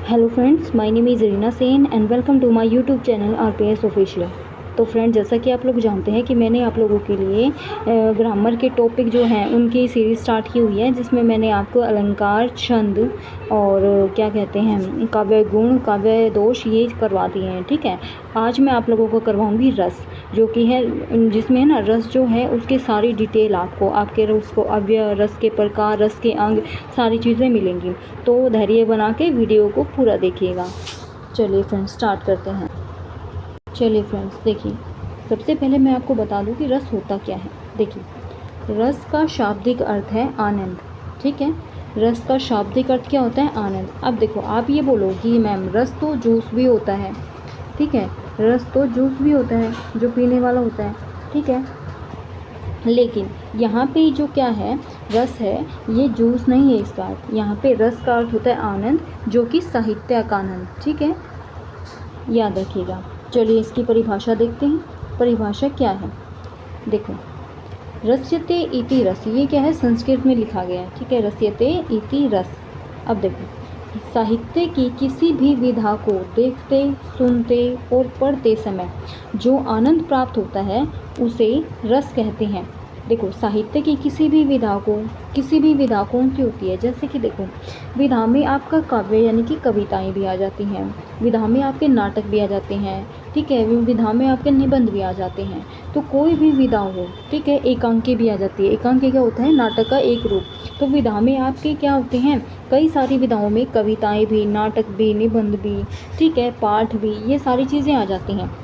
Hello friends, my name is Reena Sen and welcome to my YouTube channel RPS official. तो friend, जैसा कि आप लोग जानते हैं कि मैंने आप लोगों के लिए ग्रामर के टॉपिक जो हैं उनकी सीरीज़ स्टार्ट की हुई है, जिसमें मैंने आपको अलंकार, छंद और क्या कहते हैं काव्य गुण, काव्य दोष ये करवा दिए हैं। ठीक है, आज मैं आप लोगों को करवाऊँगी रस, जो कि है जिसमें है ना रस जो है उसकी सारी डिटेल आपको आपके रस को अव्यय, रस के प्रकार, रस के अंग, सारी चीज़ें मिलेंगी। तो धैर्य बना के वीडियो को पूरा देखिएगा। चलिए फ्रेंड्स, स्टार्ट करते हैं। चलिए फ्रेंड्स, देखिए, सबसे पहले मैं आपको बता दूं कि रस होता क्या है। देखिए, रस का शाब्दिक अर्थ है आनंद। ठीक है, रस का शाब्दिक अर्थ क्या होता है? आनंद। अब देखो, आप ये बोलो कि मैम रस तो जूस भी होता है। ठीक है, रस तो जूस भी होता है जो पीने वाला होता है। ठीक है, लेकिन यहाँ पे जो क्या है, रस है, ये जूस नहीं है इसका अर्थ। यहाँ पे रस का अर्थ होता है आनंद, जो कि साहित्यिक आनंद। ठीक है, याद रखिएगा। चलिए इसकी परिभाषा देखते हैं। परिभाषा क्या है? देखो, रस्यते इति रस, ये क्या है? संस्कृत में लिखा गया है। ठीक है, रस्यते इति रस। अब देखो, साहित्य की किसी भी विधा को देखते, सुनते और पढ़ते समय जो आनंद प्राप्त होता है उसे रस कहते हैं। देखो, साहित्य की किसी भी विधा को, किसी भी विधा कौन सी होती है? जैसे कि देखो, विधा में आपका काव्य यानी कि कविताएं भी आ जाती हैं, विधा में आपके नाटक भी आ जाते हैं। ठीक है, विधा में आपके निबंध भी आ जाते हैं। तो कोई भी विधा हो, ठीक है, एकांकी भी आ जाती है। एकांकी क्या होता है? नाटक का एक रूप। तो विधा में आपके क्या होते हैं? कई सारी विधाओं में कविताएं भी, नाटक भी, निबंध भी, ठीक है, पाठ भी, ये सारी चीज़ें आ जाती हैं।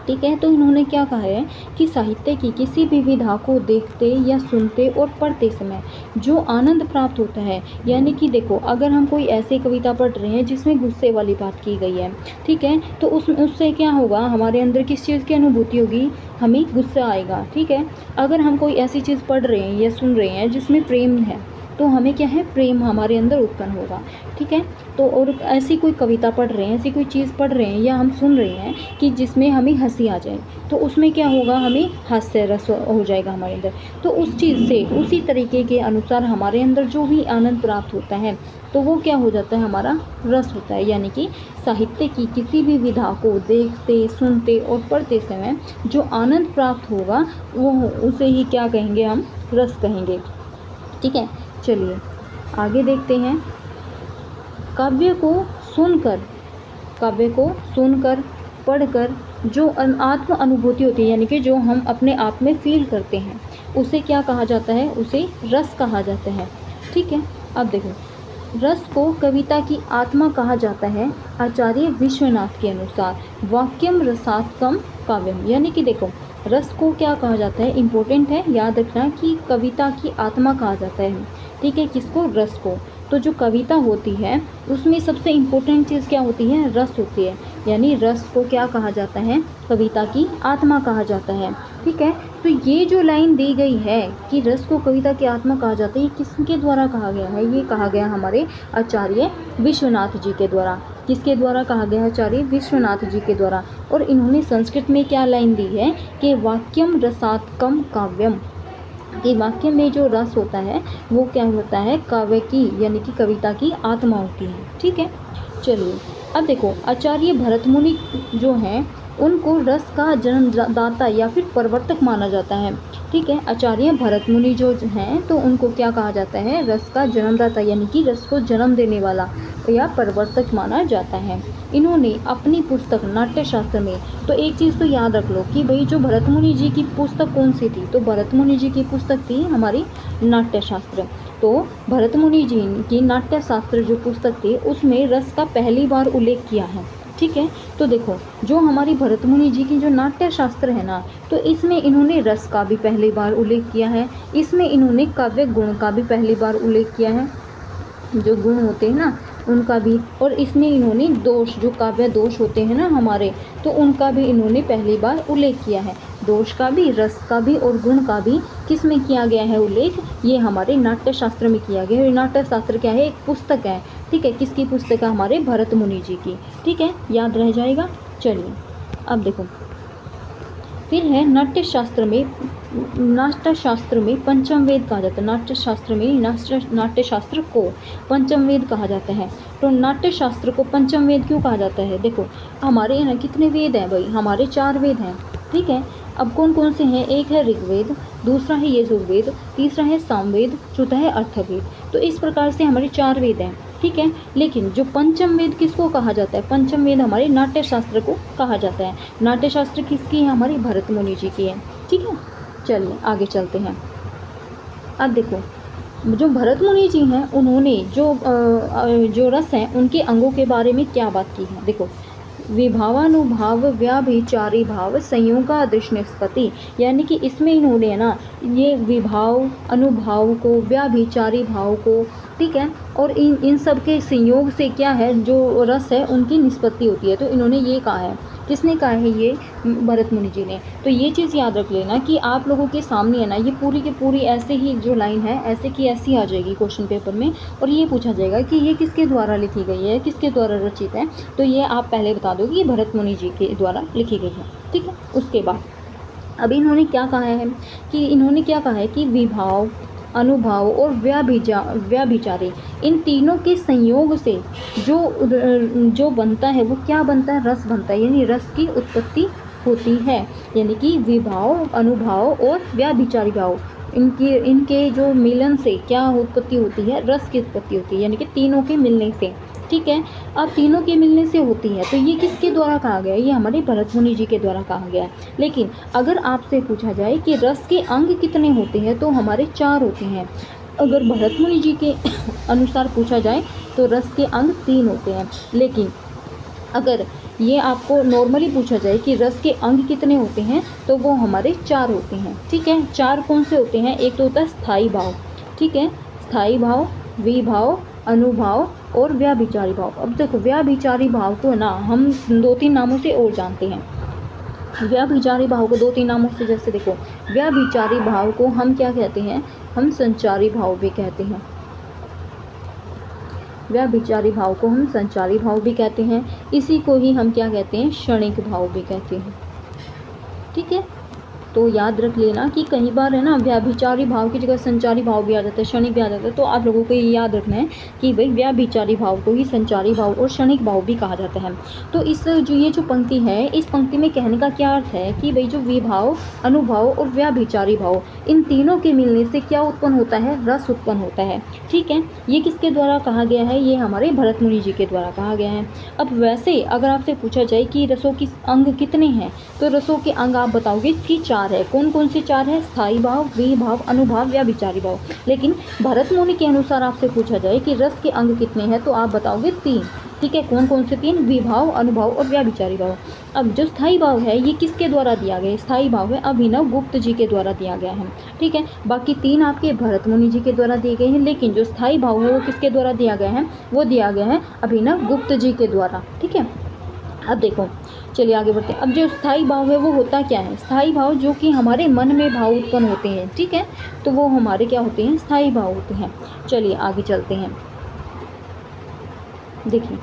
ठीक है, तो इन्होंने क्या कहा है कि साहित्य की किसी भी विधा को देखते या सुनते और पढ़ते समय जो आनंद प्राप्त होता है, यानी कि देखो, अगर हम कोई ऐसी कविता पढ़ रहे हैं जिसमें गुस्से वाली बात की गई है, ठीक है, तो उससे क्या होगा? हमारे अंदर किस चीज़ की अनुभूति होगी? हमें गुस्सा आएगा। ठीक है, अगर हम कोई ऐसी चीज़ पढ़ रहे हैं या सुन रहे हैं जिसमें प्रेम है, तो हमें क्या है? प्रेम हमारे अंदर उत्पन्न होगा। ठीक है, तो और ऐसी कोई कविता पढ़ रहे हैं, ऐसी कोई चीज़ पढ़ रहे हैं या हम सुन रहे हैं कि जिसमें हमें हंसी आ जाए, तो उसमें क्या होगा? हमें हास्य रस हो जाएगा हमारे अंदर। तो उस चीज़ से, उसी तरीके के अनुसार हमारे अंदर जो भी आनंद प्राप्त होता है, तो वो क्या हो जाता है? हमारा रस होता है। यानी कि साहित्य की किसी भी विधा को देखते, सुनते और पढ़ते समय जो आनंद प्राप्त होगा, वो उसे ही क्या कहेंगे? हम रस कहेंगे। ठीक है, चलिए आगे देखते हैं। काव्य को सुनकर, काव्य को सुनकर, पढ़कर जो आत्म अनुभूति होती है, यानी कि जो हम अपने आप में फील करते हैं, उसे क्या कहा जाता है? उसे रस कहा जाता है। ठीक है, अब देखो, रस को कविता की आत्मा कहा जाता है आचार्य विश्वनाथ के अनुसार। वाक्यम रसात्मकम काव्यम, यानी कि देखो, रस को क्या कहा जाता है? इम्पोर्टेंट है, याद रखना कि कविता की आत्मा कहा जाता है। ठीक है, किसको? रस को। तो जो कविता होती है उसमें सबसे इम्पोर्टेंट चीज़ क्या होती है? रस होती है। यानी रस को क्या कहा जाता है? कविता की आत्मा कहा जाता है। ठीक है, तो ये जो लाइन दी गई है कि रस को कविता की आत्मा कहा जाता है, ये किसके द्वारा कहा गया है? ये कहा गया हमारे आचार्य विश्वनाथ जी के द्वारा। किसके द्वारा कहा गया है? आचार्य विश्वनाथ जी के द्वारा। और इन्होंने संस्कृत में क्या लाइन दी है कि वाक्यम रसात्मकम काव्यम, कि वाक्य में जो रस होता है वो क्या होता है? काव्य की, यानी कि कविता की आत्मा होती है। ठीक है, चलिए अब देखो, आचार्य भरत मुनि जो हैं उनको रस का जन्मदाता या फिर प्रवर्तक माना जाता है। ठीक है, आचार्य भरत मुनि जो हैं तो उनको क्या कहा जाता है? रस का जन्मदाता, यानी कि रस को जन्म देने वाला या प्रवर्तक माना जाता है। इन्होंने अपनी पुस्तक नाट्यशास्त्र में, तो एक चीज़ तो याद रख लो कि भाई जो भरत मुनि जी की पुस्तक कौन सी थी? तो भरत मुनि जी की पुस्तक थी हमारी नाट्यशास्त्र। तो भरत मुनि जी की नाट्यशास्त्र जो पुस्तक थी उसमें रस का पहली बार उल्लेख किया है। ठीक है, तो देखो, जो हमारी भरत मुनि जी की जो नाट्यशास्त्र है ना, तो इसमें इन्होंने रस का भी पहली बार उल्लेख किया है। इसमें इन्होंने काव्य गुण का भी पहली बार उल्लेख किया है, जो गुण होते हैं ना उनका भी। और इसमें इन्होंने दोष, जो काव्य दोष होते हैं ना हमारे, तो उनका भी इन्होंने पहली बार उल्लेख किया है। दोष का भी, रस का भी और गुण का भी किस में किया गया है उल्लेख? ये हमारे नाट्यशास्त्र में किया गया है। नाट्यशास्त्र क्या है? एक पुस्तक है। ठीक है, किसकी पुस्तक है? हमारे भरत मुनि जी की। ठीक है, याद रह जाएगा। चलिए अब देखो, फिर है नाट्यशास्त्र में पंचम वेद कहा जाता है। नाट्यशास्त्र को पंचम वेद कहा जाता है। तो नाट्यशास्त्र को पंचम वेद क्यों कहा जाता है? देखो हमारे यहाँ कितने वेद हैं भाई? हमारे 4 वेद हैं, ठीक है। अब कौन कौन से हैं? एक है ऋग्वेद, दूसरा है यजुर्वेद, तीसरा है सामवेद, चौथा है अर्थवेद। तो इस प्रकार से हमारे 4 वेद हैं, ठीक है। लेकिन जो पंचम वेद किसको कहा जाता है? पंचम वेद हमारे नाट्यशास्त्र को कहा जाता है। नाट्यशास्त्र किसकी है? हमारी भरत मुनि जी की है, ठीक है। चलिए आगे चलते हैं। अब देखो जो भरत मुनि जी हैं उन्होंने जो रस हैं उनके अंगों के बारे में क्या बात की है? देखो विभावानुभाव व्याभिचारी भाव संयोगादृश निष्पत्ति, यानी कि इसमें इन्होंने ना ये विभाव अनुभाव को व्याभिचारी भाव को, ठीक है, और इन सब के संयोग से क्या है जो रस है उनकी निष्पत्ति होती है। तो इन्होंने ये कहा है, किसने कहा है? ये भरत मुनि जी ने। तो ये चीज़ याद रख लेना कि आप लोगों के सामने है ना ये पूरी की पूरी ऐसे ही जो लाइन है ऐसे की ऐसी आ जाएगी क्वेश्चन पेपर में, और ये पूछा जाएगा कि ये किसके द्वारा लिखी गई है, किसके द्वारा रचित है। तो ये आप पहले बता दो कि ये भरत मुनि जी के द्वारा लिखी गई है, ठीक है। उसके बाद अब इन्होंने क्या कहा है कि विभाव अनुभाव और व्याभिचारी इन तीनों के संयोग से जो बनता है वो क्या बनता है? रस बनता है, यानी रस की उत्पत्ति होती है। यानी कि विभाव अनुभाव और व्याभिचारी भाव इनके जो मिलन से क्या उत्पत्ति होती है? रस की उत्पत्ति होती है, यानी कि तीनों के मिलने से, ठीक है। अब तीनों के मिलने से होती है, तो ये किसके द्वारा कहा गया? ये हमारे भरत मुनि जी के द्वारा कहा गया है। लेकिन अगर आपसे पूछा जाए कि रस के अंग कितने होते हैं, तो हमारे 4 होते हैं। अगर भरत मुनि जी के अनुसार पूछा जाए तो रस के अंग 3 होते हैं। लेकिन अगर ये आपको नॉर्मली पूछा जाए कि रस के अंग कितने होते हैं, तो वो हमारे 4 होते हैं, ठीक है। 4 कौन से होते हैं? एक तो होता है स्थायी भाव, ठीक है, स्थायी भाव, विभाव, अनुभाव और व्याभिचारी भाव। अब देखो व्याभिचारी भाव को ना हम 2-3 नामों से और जानते हैं। व्याभिचारी भाव को 2-3 नामों से, जैसे देखो व्याभिचारी भाव को हम क्या कहते हैं? हम संचारी भाव भी कहते हैं। व्याभिचारी भाव को हम संचारी भाव भी कहते हैं। इसी को ही हम क्या कहते हैं? क्षणिक भाव भी कहते हैं, ठीक है। तो याद रख लेना कि कई बार है ना व्याभिचारी भाव की जगह संचारी भाव भी आ जाता है, क्षणिक भी आ जाता है। तो आप लोगों को ये याद रखना है कि भाई व्याभिचारी भाव को ही संचारी भाव और क्षणिक भाव भी कहा जाता है। तो ये जो पंक्ति है, इस पंक्ति में कहने का क्या अर्थ है कि भाई जो विभाव अनुभाव और व्याभिचारी भाव इन तीनों के मिलने से क्या उत्पन्न होता है? रस उत्पन्न होता है, ठीक है। ये किसके द्वारा कहा गया है? ये हमारे भरत मुनि जी के द्वारा कहा गया है। अब वैसे अगर आपसे पूछा जाए कि रसों के अंग कितने हैं, तो रसों के अंग आप बताओगे कि 4 है। कौन कौन से 4 है? स्थायी भाव, विभाव, अनुभाव, व्याभिचारी भाव। लेकिन भरत मुनि के अनुसार आपसे पूछा जाए कि रस के अंग कितने हैं, तो आप बताओगे 3, ठीक है। कौन कौन से 3? विभाव, अनुभाव और व्याभिचारी भाव। अब जो स्थायी भाव है ये किसके द्वारा दिया गया? स्थायी भाव है अभिनव गुप्त जी के द्वारा दिया गया है, ठीक है। बाकी 3 आपके भरत मुनि जी के द्वारा दिए गए हैं, लेकिन जो स्थायी भाव है वो किसके द्वारा दिया गया है? वो दिया गया है अभिनव गुप्त जी के द्वारा, ठीक है। अब देखो चलिए आगे बढ़ते हैं। अब जो स्थायी भाव है वो होता क्या है? स्थायी भाव जो कि हमारे मन में भाव उत्पन्न होते हैं, ठीक है, तो वो हमारे क्या होते हैं? स्थायी भाव होते हैं। चलिए आगे चलते हैं। देखिए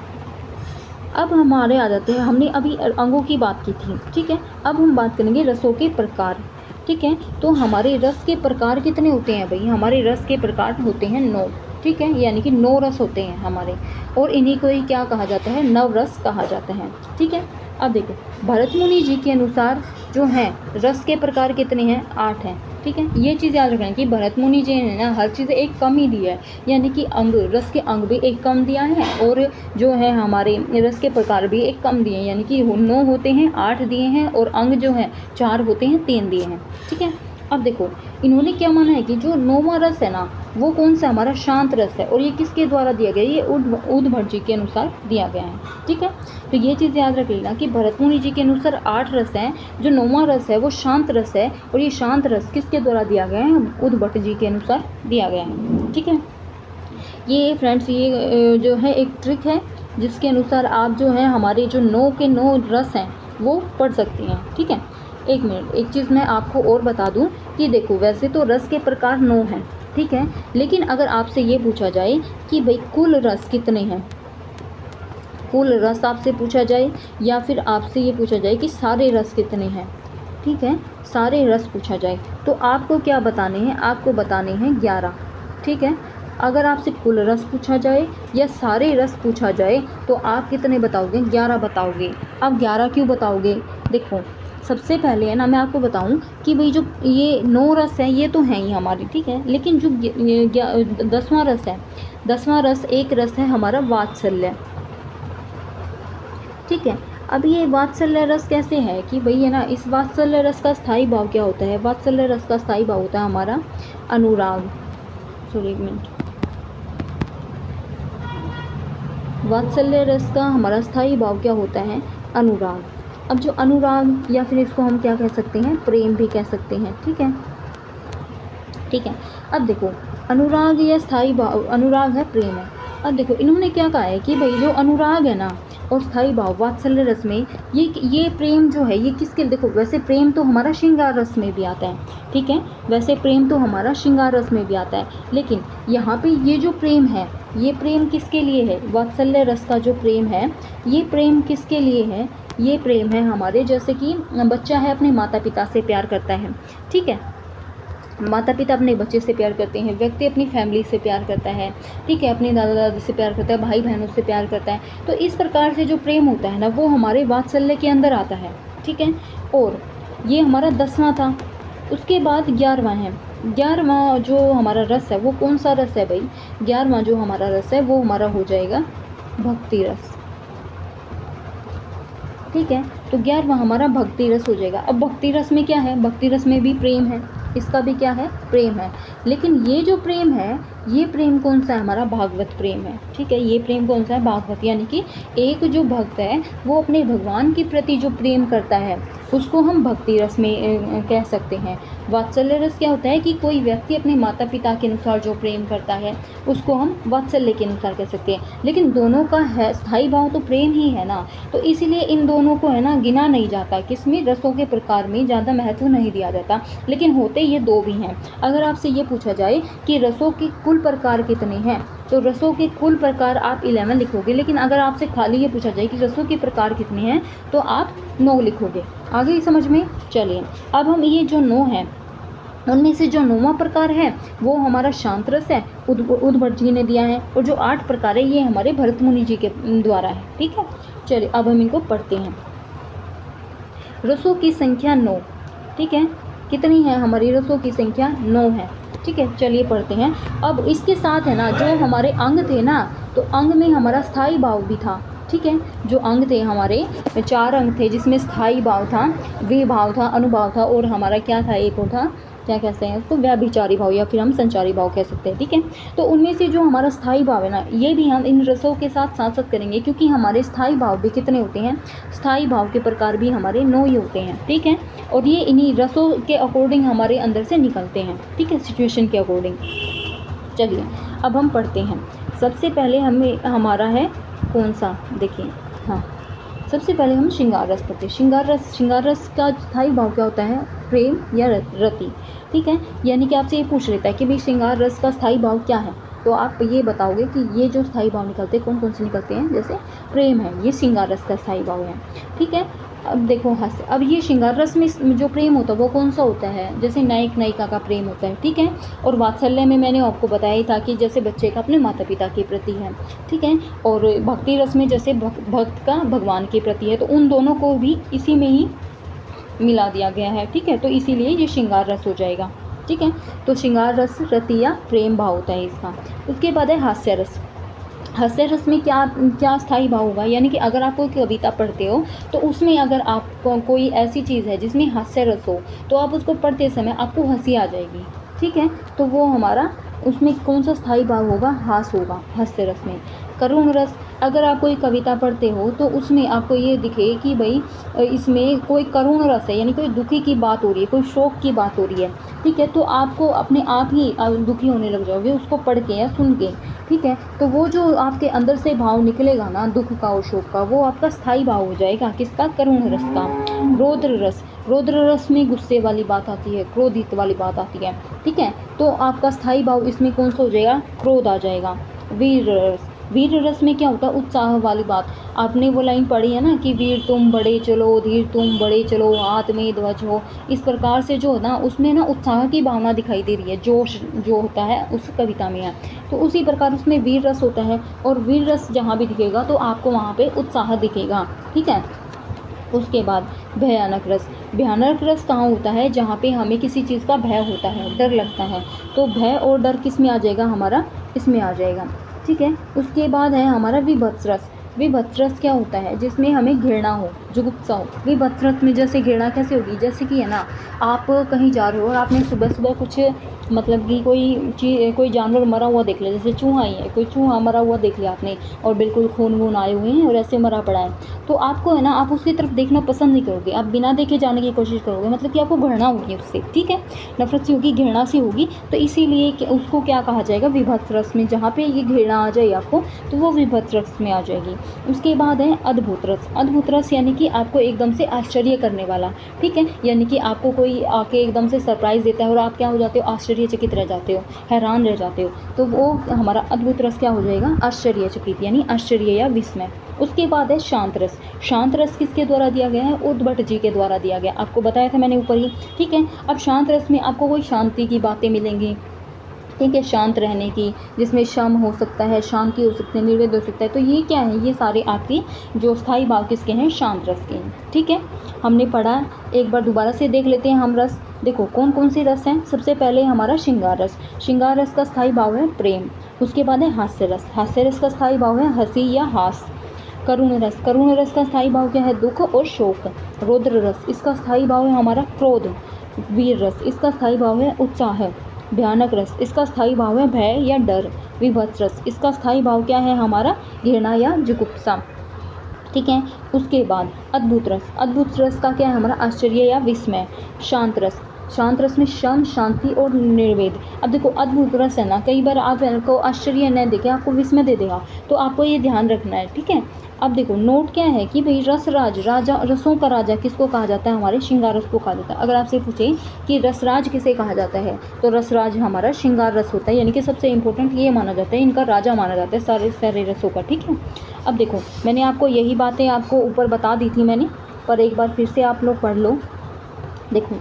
अब हमारे आ जाते हैं, हमने अभी अंगों की बात की थी, ठीक है। अब हम बात करेंगे रसों के प्रकार, ठीक है। तो हमारे रस के प्रकार कितने होते हैं भाई? हमारे रस के प्रकार होते हैं 9, ठीक है, यानी कि 9 रस होते हैं हमारे, और इन्हीं को ही क्या कहा जाता है? नवरस कहा जाता है, ठीक है। अब देखो भरत मुनि जी के अनुसार जो हैं रस के प्रकार कितने हैं? 8 हैं, ठीक है। ये चीज़ याद रखना कि भरत मुनि जी ने ना हर चीज़ एक कम ही दी है, यानी कि अंग रस के अंग भी एक कम दिया है, और जो है हमारे रस के प्रकार भी एक कम दिए हैं, यानी कि 9 होते हैं 8 दिए हैं, और अंग जो है 4 होते हैं 3 दिए हैं, ठीक है। अब देखो इन्होंने क्या माना है कि जो 9वां रस है ना वो कौन सा? हमारा शांत रस है, और ये किसके द्वारा दिया गया? ये उद्भट जी के अनुसार दिया गया है, ठीक है। तो ये चीज़ याद रख लेना कि भरत मुनि जी के अनुसार 8 रस हैं, जो 9वां रस है वो शांत रस है, और ये शांत रस किसके द्वारा दिया गया है? उद्भट जी के अनुसार दिया गया है, ठीक है। ये फ्रेंड्स ये जो है एक ट्रिक है जिसके अनुसार आप जो है हमारे जो 9 के 9 रस हैं वो पढ़ सकती हैं, ठीक है। एक मिनट, एक चीज़ मैं आपको और बता दूं कि देखो वैसे तो रस के प्रकार 9 हैं, ठीक है, लेकिन अगर आपसे ये पूछा जाए कि भाई कुल रस कितने हैं, कुल रस आपसे पूछा जाए, या फिर आपसे ये पूछा जाए कि सारे रस कितने हैं, ठीक है, सारे रस पूछा जाए तो आपको क्या बताने हैं, आपको बताने हैं 11, ठीक है। अगर आपसे कुल रस पूछा जाए या सारे रस पूछा जाए तो आप कितने बताओगे, 11 बताओगे। अब 11 क्यों बताओगे, देखो सबसे पहले है ना मैं आपको बताऊं कि भाई जो ये 9 रस है ये तो हैं ही हमारे, ठीक है, लेकिन जो 10वां रस है, 10वां रस एक रस है हमारा वात्सल्य, ठीक है। अब ये वात्सल्य रस कैसे है कि भाई है ना, इस वात्सल्य रस का स्थायी भाव क्या होता है, वात्सल्य रस का स्थायी भाव होता है हमारा अनुराग, सॉरी एक मिनट, वात्सल्य रस का हमारा स्थायी भाव क्या होता है, अनुराग। अब जो अनुराग या फिर इसको हम क्या कह सकते हैं, प्रेम भी कह सकते हैं, ठीक है, ठीक है। अब देखो अनुराग या स्थायी भाव, अनुराग है प्रेम है। अब देखो इन्होंने क्या कहा है कि भाई जो अनुराग है ना और स्थायी भाव वात्सल्य रस में, ये प्रेम जो है ये किसके, देखो वैसे प्रेम तो हमारा श्रृंगार रस में भी आता है, ठीक है, वैसे प्रेम तो हमारा श्रृंगार रस में भी आता है, लेकिन यहाँ पे ये जो प्रेम है ये प्रेम किसके लिए है, वात्सल्य रस का जो प्रेम है ये प्रेम किसके लिए है, ये प्रेम है हमारे, जैसे कि बच्चा है अपने माता पिता से प्यार करता है, ठीक है, माता पिता अपने बच्चे से प्यार करते हैं, व्यक्ति अपनी फैमिली से प्यार करता है, ठीक है, अपने दादा दादी से प्यार करता है, भाई बहनों से प्यार करता है। तो इस प्रकार से जो प्रेम होता है ना वो हमारे वात्सल्य के अंदर आता है, ठीक है। और ये हमारा 10वां था, उसके बाद 11वां है। 11वां जो हमारा रस है वो कौन सा रस है भाई, 11वां जो हमारा रस है वो हमारा हो जाएगा भक्ति रस, ठीक है। तो 11वां हमारा भक्ति रस हो जाएगा। अब भक्ति रस में क्या है, भक्ति रस में भी प्रेम है, इसका भी क्या है, प्रेम है, लेकिन ये जो प्रेम है ये प्रेम कौन सा है, हमारा भागवत प्रेम है, ठीक है, ये प्रेम कौन सा है, भागवत, यानी कि एक जो भक्त है वो अपने भगवान के प्रति जो प्रेम करता है उसको हम भक्ति रस में कह सकते हैं। वात्सल्य रस क्या होता है कि कोई व्यक्ति अपने माता पिता के अनुसार जो प्रेम करता है उसको हम वात्सल्य के अनुसार कह सकते हैं, लेकिन दोनों का है स्थायी भाव तो प्रेम ही है ना, तो इसीलिए इन दोनों को है ना गिना नहीं जाता, किसमें, रसों के प्रकार में ज़्यादा महत्व नहीं दिया जाता, लेकिन होते ये दो भी हैं। अगर आपसे ये पूछा जाए कि रसों के कुल प्रकार कितने हैं तो रसों के कुल प्रकार आप 11 लिखोगे, लेकिन अगर आपसे खाली ये पूछा जाए कि रसों के प्रकार कितने हैं तो आप 9 लिखोगे। आगे समझ में, चलिए अब हम ये जो 9 हैं उनमें से जो 9वां प्रकार है वो हमारा शांत रस है, उद्भट जी ने दिया है, और जो 8 प्रकार है ये हमारे भरत मुनि जी के द्वारा है, ठीक है। चलिए अब हम इनको पढ़ते हैं। रसों की संख्या 9, ठीक है, कितनी है हमारी रसों की संख्या, 9 है, ठीक है। चलिए पढ़ते हैं। अब इसके साथ है ना जो हमारे अंग थे ना, तो अंग में हमारा स्थायी भाव भी था, ठीक है, जो अंग थे हमारे 4 अंग थे जिसमें स्थायी भाव था, विभाव था, अनुभाव था, और हमारा क्या था, एक और था, क्या कहते हैं उसको, व्याभिचारी भाव या फिर हम संचारी भाव कह सकते हैं, ठीक है। तो उनमें से जो हमारा स्थायी भाव है ना ये भी हम इन रसों के साथ साथ करेंगे, क्योंकि हमारे स्थायी भाव भी कितने होते हैं, स्थायी भाव के प्रकार भी हमारे 9 ही होते हैं, ठीक है, और ये इन्हीं रसों के अकॉर्डिंग हमारे अंदर से निकलते हैं, ठीक है, सिचुएशन के अकॉर्डिंग। चलिए अब हम पढ़ते हैं। सबसे पहले हमें हमारा है कौन सा, देखिए, हाँ, सबसे पहले हम श्रृंगार रस पढ़ते हैं। श्रृंगार रस का स्थायी भाव क्या होता है, प्रेम या रति, ठीक है, यानी कि आपसे ये पूछ लेता है कि भाई श्रृंगार रस का स्थायी भाव क्या है, तो आप ये बताओगे कि ये जो स्थायी भाव निकलते हैं कौन कौन से निकलते हैं, जैसे प्रेम है, ये श्रृंगार रस का स्थायी भाव है, ठीक है। अब देखो हास्य, अब ये श्रृंगार रस में जो प्रेम होता है वो कौन सा होता है, जैसे नायक नायिका का प्रेम होता है, ठीक है, और वात्सल्य में मैंने आपको बताया ही था कि जैसे बच्चे का अपने माता पिता के प्रति है, ठीक है, और भक्ति रस में जैसे भक्त का भगवान के प्रति है, तो उन दोनों को भी इसी में ही मिला दिया गया है, ठीक है, तो इसीलिए ये श्रृंगार रस हो जाएगा, ठीक है। तो श्रृंगार रस रति या प्रेम भाव होता है इसका। उसके बाद है हास्य रस। हास्य रस में क्या स्थायी भाव होगा, यानी कि अगर आप कोई कविता पढ़ते हो तो उसमें अगर आप कोई ऐसी चीज़ है जिसमें हास्य रस हो तो आप उसको पढ़ते समय आपको हंसी आ जाएगी, ठीक है, तो वो हमारा उसमें कौन सा स्थायी भाव होगा, हास होगा हास्य रस में। करुण रस, अगर आप कोई कविता पढ़ते हो तो उसमें आपको ये दिखे कि भाई इसमें कोई करुण रस है, यानी कोई दुखी की बात हो रही है, कोई शोक की बात हो रही है, ठीक है, तो आपको अपने आप ही दुखी होने लग जाओगे उसको पढ़ के या सुन के, ठीक है, तो वो जो आपके अंदर से भाव निकलेगा ना दुख का और शोक का, वो आपका स्थायी भाव हो जाएगा, किसका, करुण रस का। रौद्र रस में गुस्से वाली बात आती है, क्रोधित वाली बात आती है, ठीक है, तो आपका स्थायी भाव इसमें कौन सा हो जाएगा, क्रोध आ जाएगा। वीर रस, वीर रस में क्या होता है, उत्साह वाली बात। आपने वो लाइन पढ़ी है ना कि वीर तुम बड़े चलो, धीर तुम बड़े चलो, हाथ में ध्वज हो। इस प्रकार से जो ना उसमें ना उत्साह की भावना दिखाई दे रही है, जोश जो होता है उस कविता में है। तो उसी प्रकार उसमें वीर रस होता है, और वीर रस जहाँ भी दिखेगा तो आपको वहाँ पे उत्साह दिखेगा, ठीक है। उसके बाद भयानक रस। भयानक रस कहाँ होता है, जहाँ पे हमें किसी चीज़ का भय होता है, डर लगता है। तो भय और डर किस में आ जाएगा हमारा, इसमें आ जाएगा, ठीक है। उसके बाद है हमारा विभत्स रस। विभत्स रस क्या होता है, जिसमें हमें घृणा हो, जुगुप्सा हो। विभत्स रस में जैसे घृणा कैसे होगी, जैसे कि है ना, आप कहीं जा रहे हो और आपने सुबह सुबह कुछ मतलब कि कोई जानवर मरा हुआ देख लिया, जैसे चूहा ही है, कोई चूहा मरा हुआ देख लिया आपने, और बिल्कुल खून वून आए हुए हैं और ऐसे मरा पड़ा है, तो आपको है ना, आप उसकी तरफ देखना पसंद नहीं करोगे, आप बिना देखे जाने की कोशिश करोगे, मतलब कि आपको घृणा होगी उससे, ठीक है। नफरत सी होगी, घृणा सी होगी। तो इसीलिए उसको क्या कहा जाएगा, विभत्स रस में। जहाँ पे ये घृणा आ जाए आपको, तो वो विभत्स रस में आ जाएगी। उसके बाद है अद्भुत रस। अद्भुत रस यानी कि आपको एकदम से आश्चर्य करने वाला, ठीक है। यानी कि आपको कोई आके एकदम से सरप्राइज़ देता है और आप क्या हो जाते हो, आश्चर्यचकित रह जाते हो, हैरान रह जाते हो। तो वो हमारा अद्भुत रस क्या हो जाएगा, आश्चर्यचकित, यानी आश्चर्य या विस्मय। उसके बाद है शांत रस। शांत रस किसके द्वारा दिया गया है, उद्भट जी के द्वारा दिया गया, आपको बताया था मैंने ऊपर ही, ठीक है। अब शांत रस में आपको कोई शांति की बातें मिलेंगी, ठीक है, शांत रहने की, जिसमें शम हो सकता है, शांति हो सकती है, निर्वेद हो सकता है। तो ये क्या है, ये सारे आपके जो स्थायी भाव किसके हैं, शांत रस के हैं, ठीक है। हमने पढ़ा, एक बार दोबारा से देख लेते हैं हम रस। देखो कौन कौन से रस हैं। सबसे पहले हमारा श्रृंगार रस। श्रृंगार रस का स्थायी भाव है प्रेम। उसके बाद है हास्य रस। हास्य रस का स्थायी भाव है हंसी या हास। करुण रस। करुण रस का स्थायी भाव क्या है, दुख और शोक। रौद्र रस, इसका स्थायी भाव है हमारा क्रोध। वीर रस, इसका स्थायी भाव है उत्साह। भयानक रस, इसका स्थायी भाव है भय या डर। विभत्स रस, इसका स्थायी भाव क्या है हमारा, घृणा या जुगुप्सा, ठीक है। उसके बाद अद्भुत रस। अद्भुत रस का क्या है हमारा, आश्चर्य या विस्मय। शांत रस। शांत रस में शम, शांति और निर्वेद। अब देखो अद्भुत रस है ना, कई बार आपको आश्चर्य न देखे, आपको विस्मय दे देगा, तो आपको ये ध्यान रखना है, ठीक है। अब देखो नोट क्या है कि भाई रसराज, राजा, रसों का राजा किसको कहा जाता है, हमारे श्रृंगार रस को कहा जाता है। अगर आपसे पूछे कि रसराज किसे कहा जाता है, तो रसराज हमारा श्रृंगार रस होता है, यानी कि सबसे इंपॉर्टेंट ये माना जाता है, इनका राजा माना जाता है सारे सारे रसों का, ठीक है। अब देखो मैंने आपको यही बातें आपको ऊपर बता दी थी मैंने, पर एक बार फिर से आप लोग पढ़ लो। देखो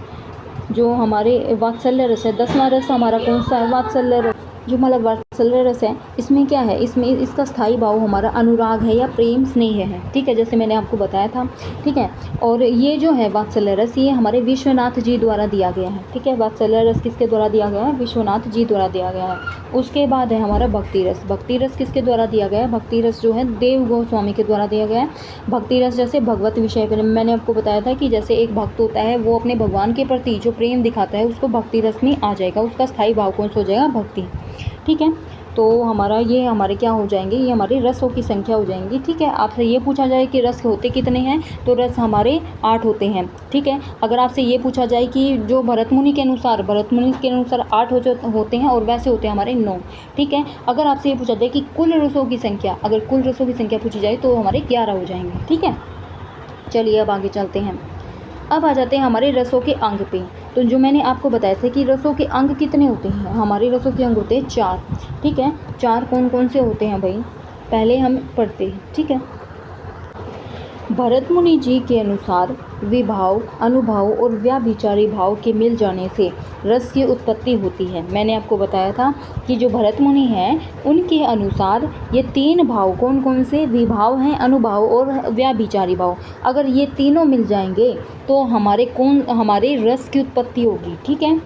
जो हमारे वात्सल्य रस है, 10वां रस हमारा कौन सा है, वात्सल्य रस। जो मतलब वात्सल्य रस है, इसमें क्या है, इसमें इसका स्थायी भाव हमारा अनुराग है या प्रेम स्नेह है, ठीक है, जैसे मैंने आपको बताया था, ठीक है। और ये जो है वात्सल्य रस, ये हमारे विश्वनाथ जी द्वारा दिया गया है, ठीक है। वात्सल्य रस किसके द्वारा दिया गया है, विश्वनाथ जी द्वारा दिया गया है। उसके बाद है हमारा भक्ति रस। भक्ति रस किसके द्वारा दिया गया है, भक्ति रस जो है देव गोस्वामी के द्वारा दिया गया है। भक्ति रस जैसे भगवत विषय पर मैंने आपको बताया था कि जैसे एक भक्त होता है, वो अपने भगवान के प्रति जो प्रेम दिखाता है उसको भक्ति रस में आ जाएगा, उसका स्थायी भाव कौन सा हो जाएगा, भक्ति, ठीक है। तो हमारा ये हमारे क्या हो जाएंगे, ये हमारे रसों की संख्या हो जाएंगी, ठीक है। आपसे ये पूछा जाए कि रस होते कितने हैं, तो रस हमारे 8 होते हैं, ठीक है। अगर आपसे ये पूछा जाए कि जो भरत मुनि के अनुसार 8 होते हैं और वैसे होते हैं हमारे 9, ठीक है। अगर आपसे ये पूछा जाए कि कुल रसों की संख्या, अगर कुल रसों की संख्या पूछी जाए तो हमारे 11 हो जाएंगे, ठीक है। चलिए अब आगे चलते हैं। अब आ जाते हैं हमारे रसों के अंग पे। तो जो मैंने आपको बताया था कि रसों के अंग कितने होते हैं, हमारे रसों के अंग होते हैं 4, ठीक है। 4 कौन कौन से होते हैं भाई, पहले हम पढ़ते हैं, ठीक है। भरत मुनि जी के अनुसार विभाव, अनुभाव और व्याभिचारी भाव के मिल जाने से रस की उत्पत्ति होती है। मैंने आपको बताया था कि जो भरत मुनि हैं उनके अनुसार ये 3 भाव कौन कौन से, विभाव हैं, अनुभाव और व्याभिचारी भाव, अगर ये तीनों मिल जाएंगे तो हमारे रस की उत्पत्ति होगी, ठीक है।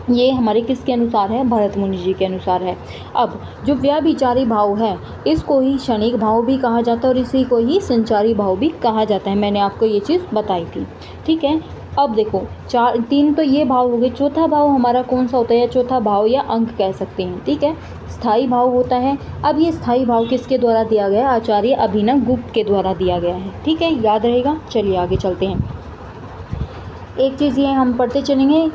ये हमारे किसके अनुसार है, भरत मुनि जी के अनुसार है। अब जो व्याभिचारी भाव है, इसको ही क्षणिक भाव भी कहा जाता है और इसी को ही संचारी भाव भी कहा जाता है, मैंने आपको ये चीज़ बताई थी, ठीक है। अब देखो 3 तो ये भाव हो गए, चौथा भाव हमारा कौन सा होता है, या चौथा भाव या अंक कह सकते हैं, ठीक है, स्थायी भाव होता है। अब ये स्थायी भाव किसके द्वारा दिया गया, आचार्य अभिनव गुप्त के द्वारा दिया गया है, ठीक है, याद रहेगा। चलिए आगे चलते हैं। एक चीज़ ये हम पढ़ते चलेंगे,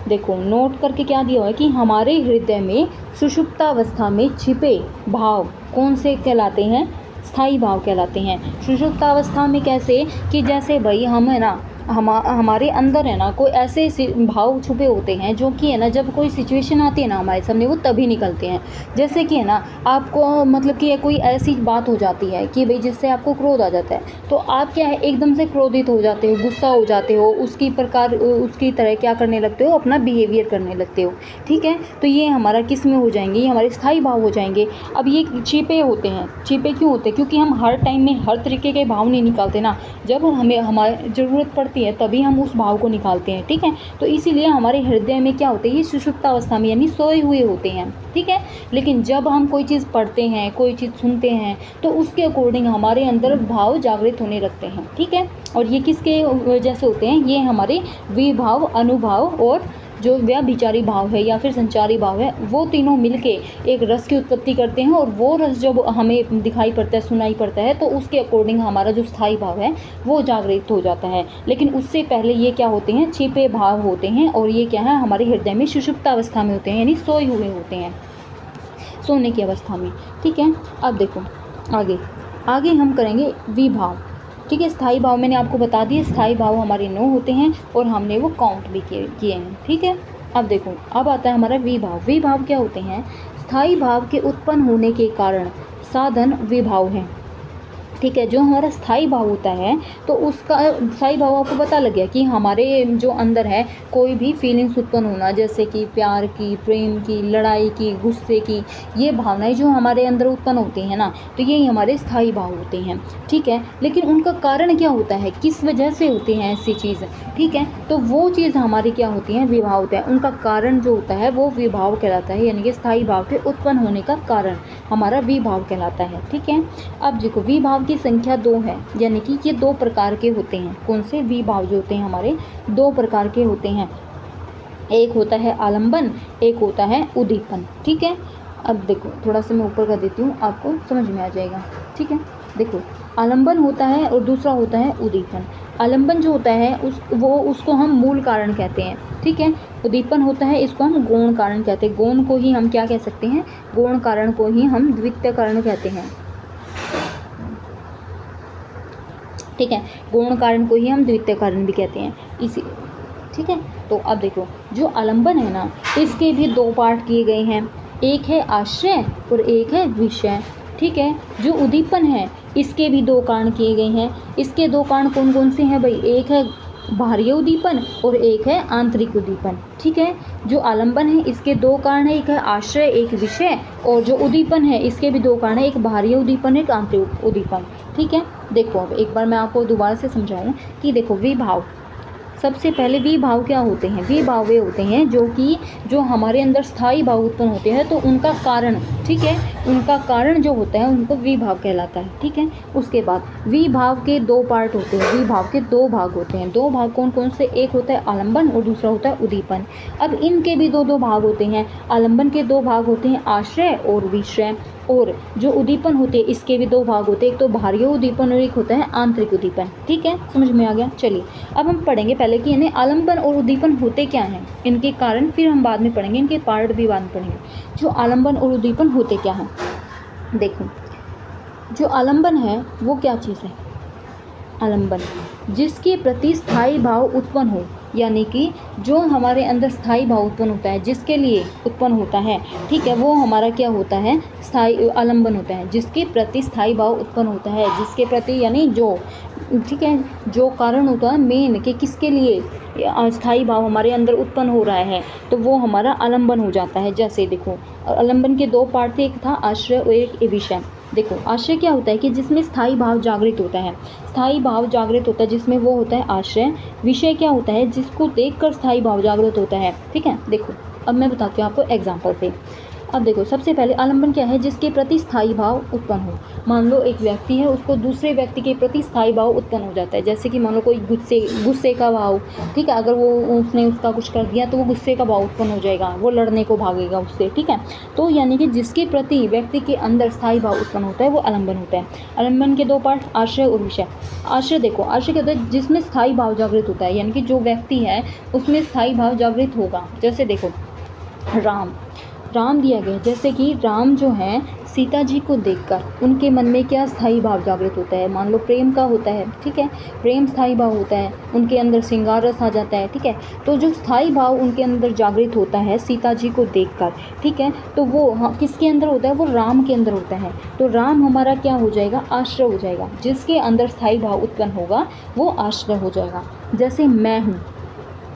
देखो नोट करके क्या दिया हुआ है कि हमारे हृदय में सुषुप्तावस्था में छिपे भाव कौन से कहलाते हैं, स्थायी भाव कहलाते हैं। सुषुप्तावस्था में कैसे, कि जैसे भाई हम है ना हमारे अंदर है ना कोई ऐसे भाव छुपे होते हैं जो कि है ना जब कोई सिचुएशन आती है ना हमारे सामने वो तभी निकलते हैं। जैसे कि है ना आपको मतलब कि कोई ऐसी बात हो जाती है कि भाई जिससे आपको क्रोध आ जाता है, तो आप क्या है एकदम से क्रोधित हो जाते हो, गुस्सा हो जाते हो, उसकी तरह क्या करने लगते हो, अपना बिहेवियर करने लगते हो। ठीक है, तो ये हमारा किस में हो जाएंगे, ये हमारे स्थायी भाव हो जाएंगे। अब ये छिपे होते हैं। छिपे क्यों होते हैं? क्योंकि हम हर टाइम में हर तरीके के भाव नहीं निकालते ना, जब हमें हमारी ज़रूरत पड़ती है तभी हम उस भाव को निकालते हैं। ठीक है, तो इसीलिए हमारे हृदय में क्या होते हैं, ये सुषुप्तावस्था में यानी सोए हुए होते हैं। ठीक है, लेकिन जब हम कोई चीज़ पढ़ते हैं, कोई चीज़ सुनते हैं, तो उसके अकॉर्डिंग हमारे अंदर भाव जागृत होने लगते हैं। ठीक है, और ये किसके जैसे होते हैं, ये हमारे विभाव, अनुभाव और जो व्याभिचारी भाव है या फिर संचारी भाव है, वो तीनों मिलके एक रस की उत्पत्ति करते हैं। और वो रस जब हमें दिखाई पड़ता है, सुनाई पड़ता है, तो उसके अकॉर्डिंग हमारा जो स्थायी भाव है वो जागृत हो जाता है। लेकिन उससे पहले ये क्या होते हैं, छिपे भाव होते हैं। और ये क्या है, हमारे हृदय में सुषुप्तावस्था में होते हैं, यानी सोए हुए होते हैं, सोने की अवस्था में। ठीक है, अब देखो आगे हम करेंगे विभाव। ठीक है, स्थायी भाव मैंने आपको बता दिए, स्थायी भाव हमारे 9 होते हैं और हमने वो काउंट भी किए हैं। ठीक है, अब देखो अब आता है हमारा विभाव। विभाव क्या होते हैं, स्थायी भाव के उत्पन्न होने के कारण साधन विभाव हैं। ठीक है, जो हमारा स्थायी भाव होता है तो उसका स्थायी भाव आपको पता लग गया कि हमारे जो अंदर है कोई भी फीलिंग्स उत्पन्न होना, जैसे कि प्यार की, प्रेम की, लड़ाई की, गुस्से की, ये भावनाएं जो हमारे अंदर उत्पन्न होती हैं ना, तो ये हमारे स्थायी भाव होते हैं। ठीक है, लेकिन उनका कारण क्या होता है, किस वजह से होते हैं ऐसी चीज़। ठीक है, तो वो चीज़ हमारी क्या होती है, विभाव होता है। उनका कारण जो होता है वो विभाव कहलाता है, यानी कि स्थायी भाव के उत्पन्न होने का कारण हमारा विभाव कहलाता है। ठीक है, अब देखो विभाव की संख्या 2 है, यानी कि ये 2 प्रकार के होते हैं। कौन से विभाव जो होते हैं हमारे 2 प्रकार के होते हैं, एक होता है आलंबन, एक होता है उद्दीपन। ठीक है, अब देखो थोड़ा सा मैं ऊपर कर देती हूँ, आपको समझ में आ जाएगा। ठीक है, देखो आलंबन होता है और दूसरा होता है उद्दीपन। आलंबन जो होता है उसको हम मूल कारण कहते हैं। ठीक है, उद्दीपन होता है, इसको हम गौण कारण कहते हैं। गौण को ही हम क्या कह सकते हैं, गौण कारण को ही हम द्वितीय कारण कहते हैं। ठीक है, गौण कारण को ही हम द्वितीय कारण भी कहते हैं इसी। ठीक है, तो अब देखो जो आलंबन है ना, इसके भी 2 पार्ट किए गए हैं, एक है आश्रय और एक है विषय। ठीक है, जो उद्दीपन है इसके भी 2 कारण किए गए हैं। इसके 2 कारण कौन कौन से हैं भाई, एक है बाह्य उद्दीपन और एक है आंतरिक उद्दीपन। ठीक है, जो आलंबन है इसके 2 कारण है, एक है आश्रय, एक विषय। और जो उद्दीपन है इसके भी 2 कारण है, एक बाह्य उद्दीपन, एक आंतरिक उद्दीपन। ठीक है, देखो अब एक बार मैं आपको दोबारा से समझाऊं कि देखो विभाव, सबसे पहले विभाव क्या होते हैं, विभाव वे होते हैं जो हमारे अंदर स्थायी भाव उत्पन्न होते हैं, तो उनका कारण, ठीक है, उनका कारण जो होता है उनको विभाव कहलाता है। ठीक है, उसके बाद विभाव के 2 पार्ट होते हैं, विभाव के 2 भाग होते हैं। 2 भाग कौन कौन से, एक होता है आलंबन और दूसरा होता है उद्दीपन। अब इनके भी 2 भाग होते हैं। आलंबन के 2 भाग होते हैं, आश्रय और विषय। और जो उद्दीपन होते हैं इसके भी 2 भाग होते हैं, एक तो बाह्य उद्दीपन और एक होता है आंतरिक उद्दीपन। ठीक है, समझ में आ गया। चलिए अब हम पढ़ेंगे पहले कि इन्हें आलंबन और उद्दीपन होते क्या हैं, इनके कारण, फिर हम बाद में पढ़ेंगे इनके पार्ट भी बाद में पढ़ेंगे। जो आलंबन और उद्दीपन होते क्या हैं, देखो जो आलंबन है वो क्या चीज़ है, आलंबन जिसके प्रति स्थायी भाव उत्पन्न हो, यानी कि जो हमारे अंदर स्थायी भाव उत्पन्न होता है, जिसके लिए उत्पन्न होता है, ठीक है, वो हमारा क्या होता है, स्थायी आलंबन होता है। जिसके प्रति स्थायी भाव उत्पन्न होता है, जिसके प्रति यानी जो, ठीक है, जो कारण होता है मेन कि किसके लिए स्थायी भाव हमारे अंदर उत्पन्न हो रहा है, तो वो हमारा आलंबन हो जाता है। जैसे देखो आलंबन के 2 पार्ट थे, एक था आश्रय और एक विषय। देखो आश्रय क्या होता है कि जिसमें स्थायी भाव जागृत होता है, स्थायी भाव जागृत होता है जिसमें, वो होता है आश्रय। विषय क्या होता है, जिसको देखकर स्थायी भाव जागृत होता है। ठीक है, देखो अब मैं बताती हूँ आपको एग्जांपल से। अब देखो सबसे पहले आलंबन क्या है, जिसके प्रति स्थायी भाव उत्पन्न हो। मान लो एक व्यक्ति है, उसको दूसरे व्यक्ति के प्रति स्थायी भाव उत्पन्न हो जाता है। जैसे कि मान लो कोई गुस्से का भाव, ठीक है, अगर वो उसने उसका कुछ कर दिया तो वो गुस्से का भाव उत्पन्न हो जाएगा, वो लड़ने को भागेगा उससे। ठीक है, तो यानी कि जिसके प्रति व्यक्ति के अंदर स्थायी भाव उत्पन्न होता है वो आलंबन होता है। आलंबन के 2 पार्ट, आश्रय और विषय। आश्रय देखो, आश्रय क्या होता है, जिसमें स्थायी भाव जागृत होता है, यानी कि जो व्यक्ति है उसमें स्थायी भाव जागृत होगा। जैसे देखो राम दिया गया, जैसे कि राम जो है सीता जी को देखकर उनके मन में क्या स्थायी भाव जागृत होता है? मान लो प्रेम का होता है, ठीक है, प्रेम स्थायी भाव होता है, उनके अंदर श्रृंगार रस आ जाता है, ठीक है। तो जो स्थायी भाव उनके अंदर जागृत होता है सीता जी को देखकर, ठीक है, तो वो किसके अंदर होता है? वो राम के अंदर होता है। तो राम हमारा क्या हो जाएगा? आश्रय हो जाएगा। जिसके अंदर स्थायी भाव उत्पन्न होगा वो आश्रय हो जाएगा। जैसे मैं हूँ,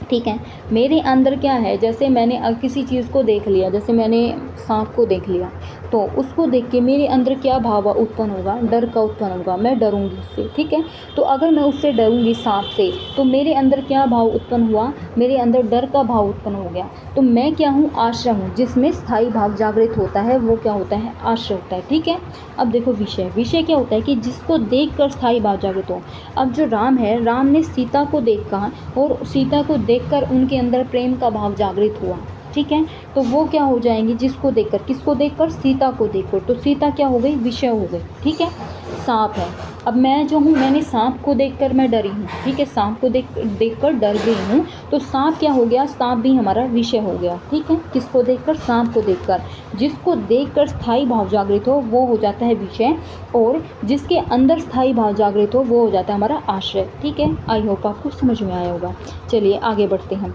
ठीक है, मेरे अंदर क्या है? जैसे मैंने किसी चीज़ को देख लिया, जैसे मैंने सांप को देख लिया, तो उसको देख के मेरे अंदर क्या भाव उत्पन्न होगा? डर का उत्पन्न होगा। मैं डरूंगी उससे, ठीक है। तो अगर मैं उससे डरूंगी सांप से, तो मेरे अंदर क्या भाव उत्पन्न हुआ? मेरे अंदर डर का भाव उत्पन्न हो गया। तो मैं क्या हूँ? आश्रय हूँ। जिसमें स्थायी भाव जागृत होता है वो क्या होता है? आश्रय होता है, ठीक है। अब देखो विषय क्या होता है कि जिसको देख कर स्थायी भाव जागृत हो। अब जो राम है, राम ने सीता को देखा और सीता को देखकर उनके अंदर प्रेम का भाव जागृत हुआ, ठीक है। तो वो क्या हो जाएंगे? जिसको देखकर, किसको देखकर? सीता को देखकर। तो सीता क्या हो गई? विषय हो गई, ठीक है। सांप है, अब मैं जो हूँ, मैंने सांप को देखकर मैं डरी हूँ, ठीक है, सांप को देखकर डर गई हूँ। तो सांप क्या हो गया? सांप भी हमारा विषय हो गया, ठीक है। किसको देखकर? सांप को देखकर। जिसको देखकर स्थायी भाव जागृत हो वो हो जाता है विषय, और जिसके अंदर स्थायी भाव जागृत हो वो हो जाता है हमारा आश्रय, ठीक है। आई होप आपको समझ में आया होगा। चलिए आगे बढ़ते हैं।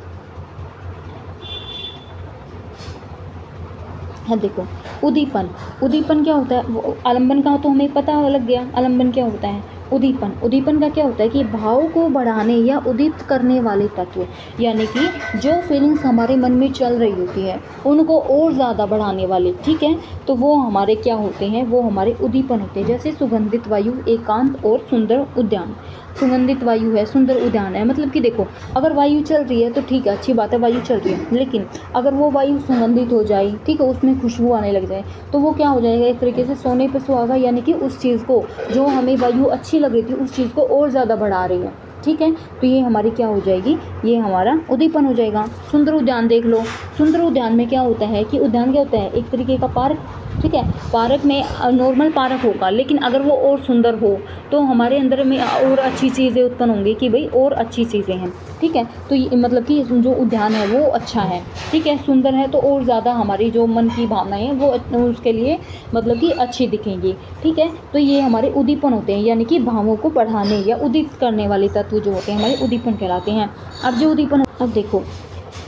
हाँ देखो, उद्दीपन क्या होता है? आलंबन का तो हमें पता लग गया, आलंबन क्या होता है। उद्दीपन का क्या होता है कि भाव को बढ़ाने या उद्दीप्त करने वाले तत्व, यानी कि जो फीलिंग्स हमारे मन में चल रही होती है उनको और ज़्यादा बढ़ाने वाले, ठीक है। तो वो हमारे क्या होते हैं? वो हमारे उद्दीपन होते हैं। जैसे सुगंधित वायु, एकांत और सुंदर उद्यान। सुगंधित वायु है, सुंदर उद्यान है, मतलब कि देखो, अगर वायु चल रही है तो ठीक है, अच्छी बात है, वायु चल रही है, लेकिन अगर वो वायु सुगंधित हो जाए, ठीक है, उसमें खुशबू आने लग जाए, तो वो क्या हो जाएगा? एक तरीके से सोने पे सुहागा, यानी कि उस चीज़ को, जो हमें वायु अच्छी लग रही थी उस चीज़ को और ज़्यादा बढ़ा रही है, ठीक है। तो ये हमारी क्या हो जाएगी? ये हमारा उद्दीपन हो जाएगा। सुंदर उद्यान देख लो, सुंदर उद्यान में क्या होता है कि उद्यान क्या होता है? एक तरीके का पार्क, ठीक है। पार्क में नॉर्मल पार्क होगा, लेकिन अगर वो और सुंदर हो तो हमारे अंदर में और अच्छी चीज़ें उत्पन्न होंगी कि भाई और अच्छी चीज़ें हैं, ठीक है। तो ये मतलब कि जो उद्यान है वो अच्छा है, ठीक है, सुंदर है, तो और ज़्यादा हमारी जो मन की भावनाएं हैं वो उसके लिए मतलब कि अच्छी दिखेंगी, ठीक है। तो ये हमारे उद्दीपन होते हैं, यानी कि भावों को बढ़ाने या उद्दीपित करने वाले तत्व जो होते हैं हमारे उद्दीपन कहलाते हैं। अब जो उद्दीपन, अब देखो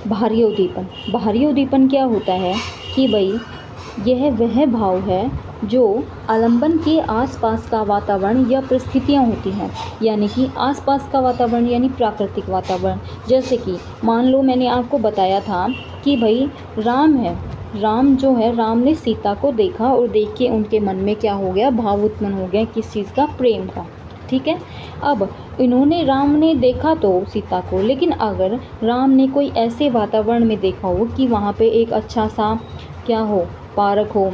बाहरी उद्दीपन क्या होता है कि भाई यह वह भाव है जो आलंबन के आसपास का वातावरण या परिस्थितियाँ होती हैं, यानी कि आसपास का वातावरण यानी प्राकृतिक वातावरण। जैसे कि मान लो मैंने आपको बताया था कि भाई राम है, राम जो है, राम ने सीता को देखा और देख के उनके मन में क्या हो गया? भाव उत्पन्न हो गया, किस चीज़ का? प्रेम का, ठीक है। अब राम ने देखा तो सीता को, लेकिन अगर राम ने कोई ऐसे वातावरण में देखा हो कि वहाँ पे एक अच्छा सा क्या हो? पार्क हो,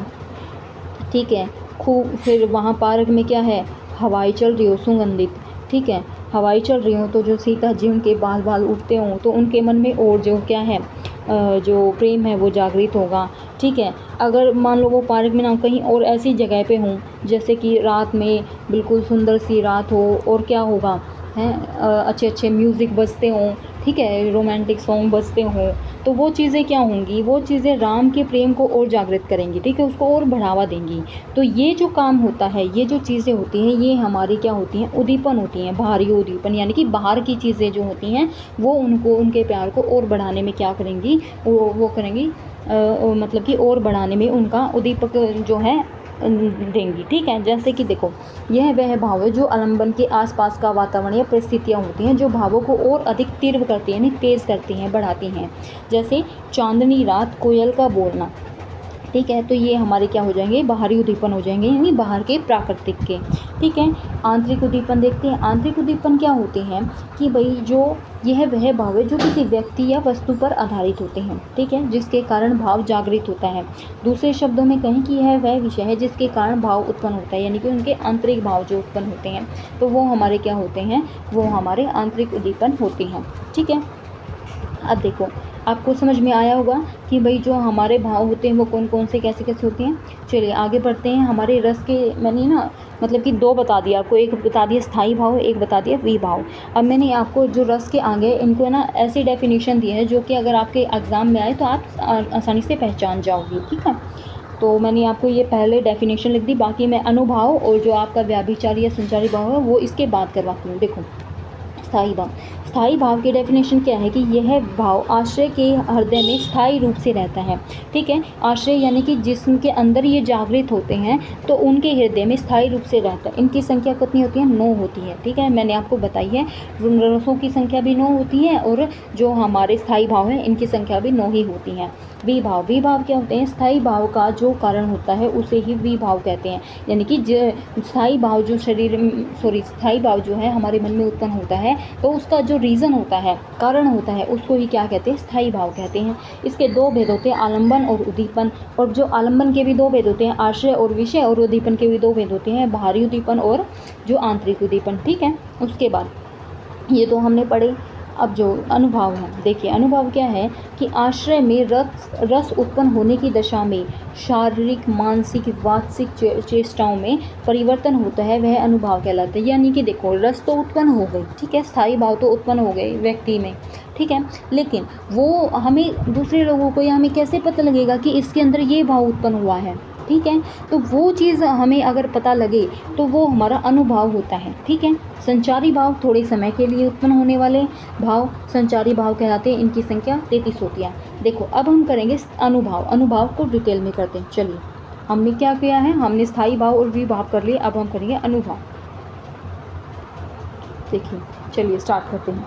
ठीक है, खूब, फिर वहाँ पार्क में क्या है? हवाएं चल रही हो सुगंधित, ठीक है, हवाएं चल रही हो, तो जो सीता जी उनके बाल बाल उठते हों तो उनके मन में और जो क्या है, जो प्रेम है वो जागृत होगा, ठीक है। अगर मान लो वो पार्क में ना, कहीं और ऐसी जगह पे हों, जैसे कि रात में बिल्कुल सुंदर सी रात हो, और क्या होगा हैं, अच्छे अच्छे म्यूज़िक बजते हों, ठीक है, रोमांटिक सॉन्ग बजते हों, तो वो चीज़ें क्या होंगी? वो चीज़ें राम के प्रेम को और जागृत करेंगी, ठीक है, उसको और बढ़ावा देंगी। तो ये जो काम होता है, ये जो चीज़ें होती हैं, ये हमारी क्या होती हैं? उद्दीपन होती हैं, बाहरी उद्दीपन, यानी कि बाहर की चीज़ें जो होती हैं वो उनको, उनके प्यार को और बढ़ाने में क्या करेंगी? वो करेंगी, मतलब कि और बढ़ाने में उनका उद्दीपक जो है देंगी, ठीक है। जैसे कि देखो, यह वह भाव है जो आलंबन के आसपास का वातावरण या परिस्थितियाँ होती हैं जो भावों को और अधिक तीव्र करती हैं, यानी तेज़ करती हैं, बढ़ाती हैं। जैसे चांदनी रात, कोयल का बोलना, ठीक है। तो ये हमारे क्या हो जाएंगे? बाहरी उद्दीपन हो जाएंगे, यानी बाहर के, प्राकृतिक के, ठीक है। आंतरिक उद्दीपन देखते हैं। आंतरिक उद्दीपन क्या होते हैं कि भाई जो यह वह भाव है जो किसी व्यक्ति या वस्तु पर आधारित होते हैं, ठीक है, जिसके कारण भाव जागृत होता है। दूसरे शब्दों में कहें कि यह वह विषय है जिसके कारण भाव उत्पन्न होता है, यानी कि उनके आंतरिक भाव जो उत्पन्न होते हैं, तो वो हमारे क्या होते हैं? वो हमारे आंतरिक उद्दीपन होते हैं, ठीक है। अब देखो, आपको समझ में आया होगा कि भाई जो हमारे भाव होते हैं वो कौन कौन से, कैसे कैसे होते हैं। चलिए आगे बढ़ते हैं। हमारे रस के, मैंने ना मतलब कि दो बता दिया आपको, एक बता दिया स्थायी भाव, एक बता दिया विभाव। अब मैंने आपको जो रस के आगे इनको ना ऐसी डेफिनेशन दी है जो कि अगर आपके एग्ज़ाम में आए तो आप आसानी से पहचान जाओगे, ठीक है। तो मैंने आपको ये पहले डेफिनेशन लिख दी, बाकी मैं अनुभाव और जो आपका व्याभिचारी या संचारी भाव है वो इसके बाद करवाती हूँ। देखो स्थायी भाव, स्थायी भाव की डेफिनेशन क्या है कि यह भाव आश्रय के हृदय में स्थायी रूप से रहता है। ठीक है, आश्रय यानी कि जिसके अंदर ये जागृत होते हैं तो उनके हृदय में स्थायी रूप से रहता है। इनकी संख्या कितनी होती है? 9 होती है। ठीक है, मैंने आपको बताई है, रसों की संख्या भी 9 होती है और जो हमारे स्थायी भाव हैं इनकी संख्या भी 9 ही होती हैं। विभाव, विभाव क्या होते हैं? स्थायी भाव का जो कारण होता है उसे ही विभाव कहते हैं। यानी कि स्थायी भाव जो स्थायी भाव जो है हमारे मन में उत्पन्न होता है तो उसका जो रीज़न होता है, कारण होता है, उसको ही क्या कहते हैं? स्थायी भाव कहते हैं। इसके 2 भेद होते हैं, आलंबन और उद्दीपन। और जो आलंबन के भी 2 भेद होते हैं, आश्रय और विषय, और उद्दीपन के भी 2 भेद होते हैं, बाहरी उद्दीपन और जो आंतरिक उद्दीपन। ठीक है, उसके बाद ये तो हमने पढ़े। अब जो अनुभव है, देखिए अनुभव क्या है कि आश्रय में रस उत्पन्न होने की दशा में शारीरिक, मानसिक, वाचिक चेष्टाओं में परिवर्तन होता है, वह अनुभव कहलाता है। यानी कि देखो रस तो उत्पन्न हो गई, ठीक है, स्थायी भाव तो उत्पन्न हो गए व्यक्ति में, ठीक है, लेकिन वो हमें दूसरे लोगों को या हमें कैसे पता लगेगा कि इसके अंदर ये भाव उत्पन्न हुआ है? ठीक है, तो वो चीज़ हमें अगर पता लगे तो वो हमारा अनुभव होता है। ठीक है, संचारी भाव थोड़े समय के लिए उत्पन्न होने वाले भाव संचारी भाव कहलाते हैं। इनकी संख्या 33 होती है। देखो अब हम करेंगे अनुभाव, अनुभाव को डिटेल में करते हैं। चलिए, हमने क्या किया है? हमने स्थायी भाव और विभाव कर लिए, अब हम करेंगे अनुभाव। देखिए चलिए स्टार्ट करते हैं।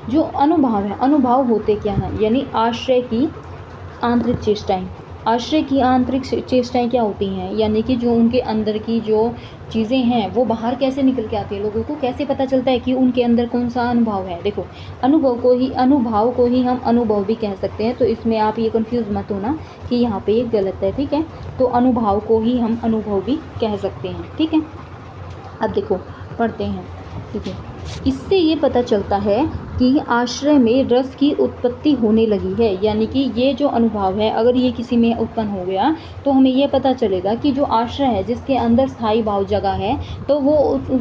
जो अनुभाव है, अनुभाव होते क्या हैं? यानी आश्रय की आंतरिक चेष्टाएं। आश्रय की आंतरिक चेष्टाएं क्या होती हैं? यानी कि जो उनके अंदर की जो चीज़ें हैं वो बाहर कैसे निकल के आती है, लोगों को कैसे पता चलता है कि उनके अंदर कौन सा अनुभव है। देखो अनुभाव को ही हम अनुभव भी कह सकते हैं, तो इसमें आप ये कंफ्यूज मत होना कि यहाँ पे ये गलत है। ठीक है, तो अनुभाव को ही हम अनुभव भी कह सकते हैं। ठीक है, अब देखो पढ़ते हैं। ठीक है, इससे ये पता चलता है कि आश्रय में रस की उत्पत्ति होने लगी है। यानी कि ये जो अनुभव है अगर ये किसी में उत्पन्न हो गया तो हमें ये पता चलेगा कि जो आश्रय है जिसके अंदर स्थायी भाव जगह है तो वो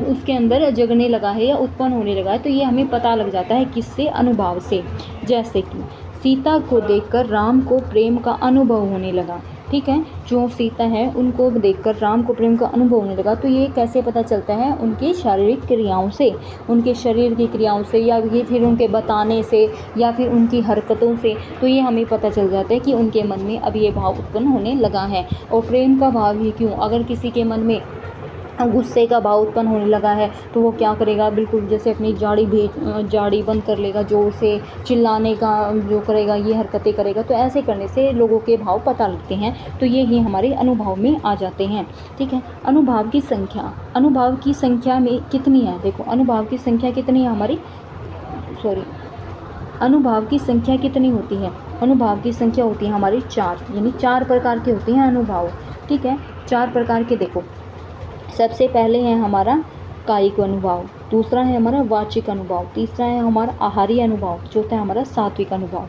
उसके अंदर जगने लगा है या उत्पन्न होने लगा है। तो ये हमें पता लग जाता है किससे? अनुभव से। जैसे कि सीता को देखकर राम को प्रेम का अनुभव होने लगा। ठीक है, जो सीता है उनको देखकर राम को प्रेम का अनुभव होने लगा। तो ये कैसे पता चलता है? उनकी शारीरिक क्रियाओं से, उनके शरीर की क्रियाओं से, या ये फिर उनके बताने से, या फिर उनकी हरकतों से। तो ये हमें पता चल जाता है कि उनके मन में अब ये भाव उत्पन्न होने लगा है। और प्रेम का भाव ही क्यों? अगर किसी के मन में गुस्से का भाव उत्पन्न होने लगा है तो वो क्या करेगा? बिल्कुल जैसे अपनी जाड़ी बंद कर लेगा, जोर से चिल्लाने का जो करेगा, ये हरकतें करेगा। तो ऐसे करने से लोगों के भाव पता लगते हैं, तो ये ही हमारे अनुभव में आ जाते हैं। ठीक है, अनुभाव की संख्या, अनुभाव की संख्या में कितनी है? देखो अनुभाव की संख्या कितनी है हमारी, अनुभाव की संख्या कितनी होती है? अनुभाव की संख्या होती है हमारी 4, यानी 4 प्रकार के होते हैं अनुभाव। ठीक है, 4 प्रकार के। देखो सबसे पहले है हमारा कायिक अनुभव, दूसरा है हमारा वाचिक अनुभव, तीसरा है हमारा आहारी अनुभव, चौथा है हमारा सात्विक अनुभव।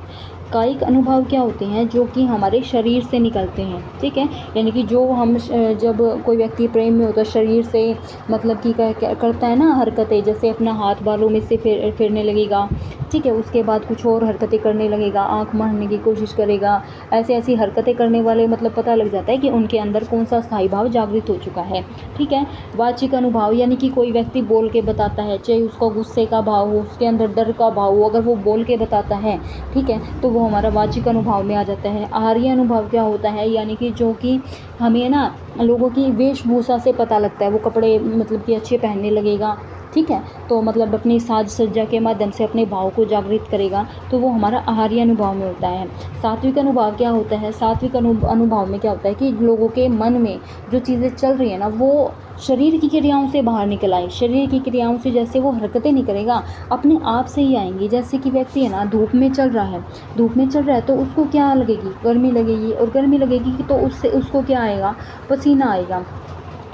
कायिक अनुभव क्या होते हैं? जो कि हमारे शरीर से निकलते हैं। ठीक है, यानी कि जो हम जब कोई व्यक्ति प्रेम में होता है शरीर से मतलब कि करता है ना हरकतें, जैसे अपना हाथ बालों में से फिरने लगेगा। ठीक है, उसके बाद कुछ और हरकतें करने लगेगा, आँख मारने की कोशिश करेगा, ऐसी हरकतें करने वाले मतलब पता लग जाता है कि उनके अंदर कौन सा स्थायी भाव जागृत हो चुका है। ठीक है, वाचिक अनुभव यानी कि कोई व्यक्ति बोल के बताता है, चाहे उसका गुस्से का भाव हो, उसके अंदर डर का भाव हो, अगर वो बोल के बताता है, ठीक है, तो वो हमारा वाचिक अनुभव में आ जाता है। आहारी अनुभव क्या होता है? यानी कि जो कि हमें ना लोगों की वेशभूषा से पता लगता है, वो कपड़े मतलब कि अच्छे पहनने लगेगा। ठीक है, तो मतलब अपनी साज सज्जा के माध्यम से अपने भाव को जागृत करेगा, तो वो हमारा आहारी अनुभव में होता है। सात्विक अनुभव क्या होता है? सात्विक अनुभव में क्या होता है कि लोगों के मन में जो चीज़ें चल रही है ना वो शरीर की क्रियाओं से बाहर निकल आए। शरीर की क्रियाओं से जैसे वो हरकतें नहीं करेगा, अपने आप से ही आएंगी। जैसे कि व्यक्ति है ना धूप में चल रहा है तो उसको क्या लगेगी? गर्मी लगेगी, और गर्मी लगेगी तो उससे उसको क्या आएगा? पसीना आएगा।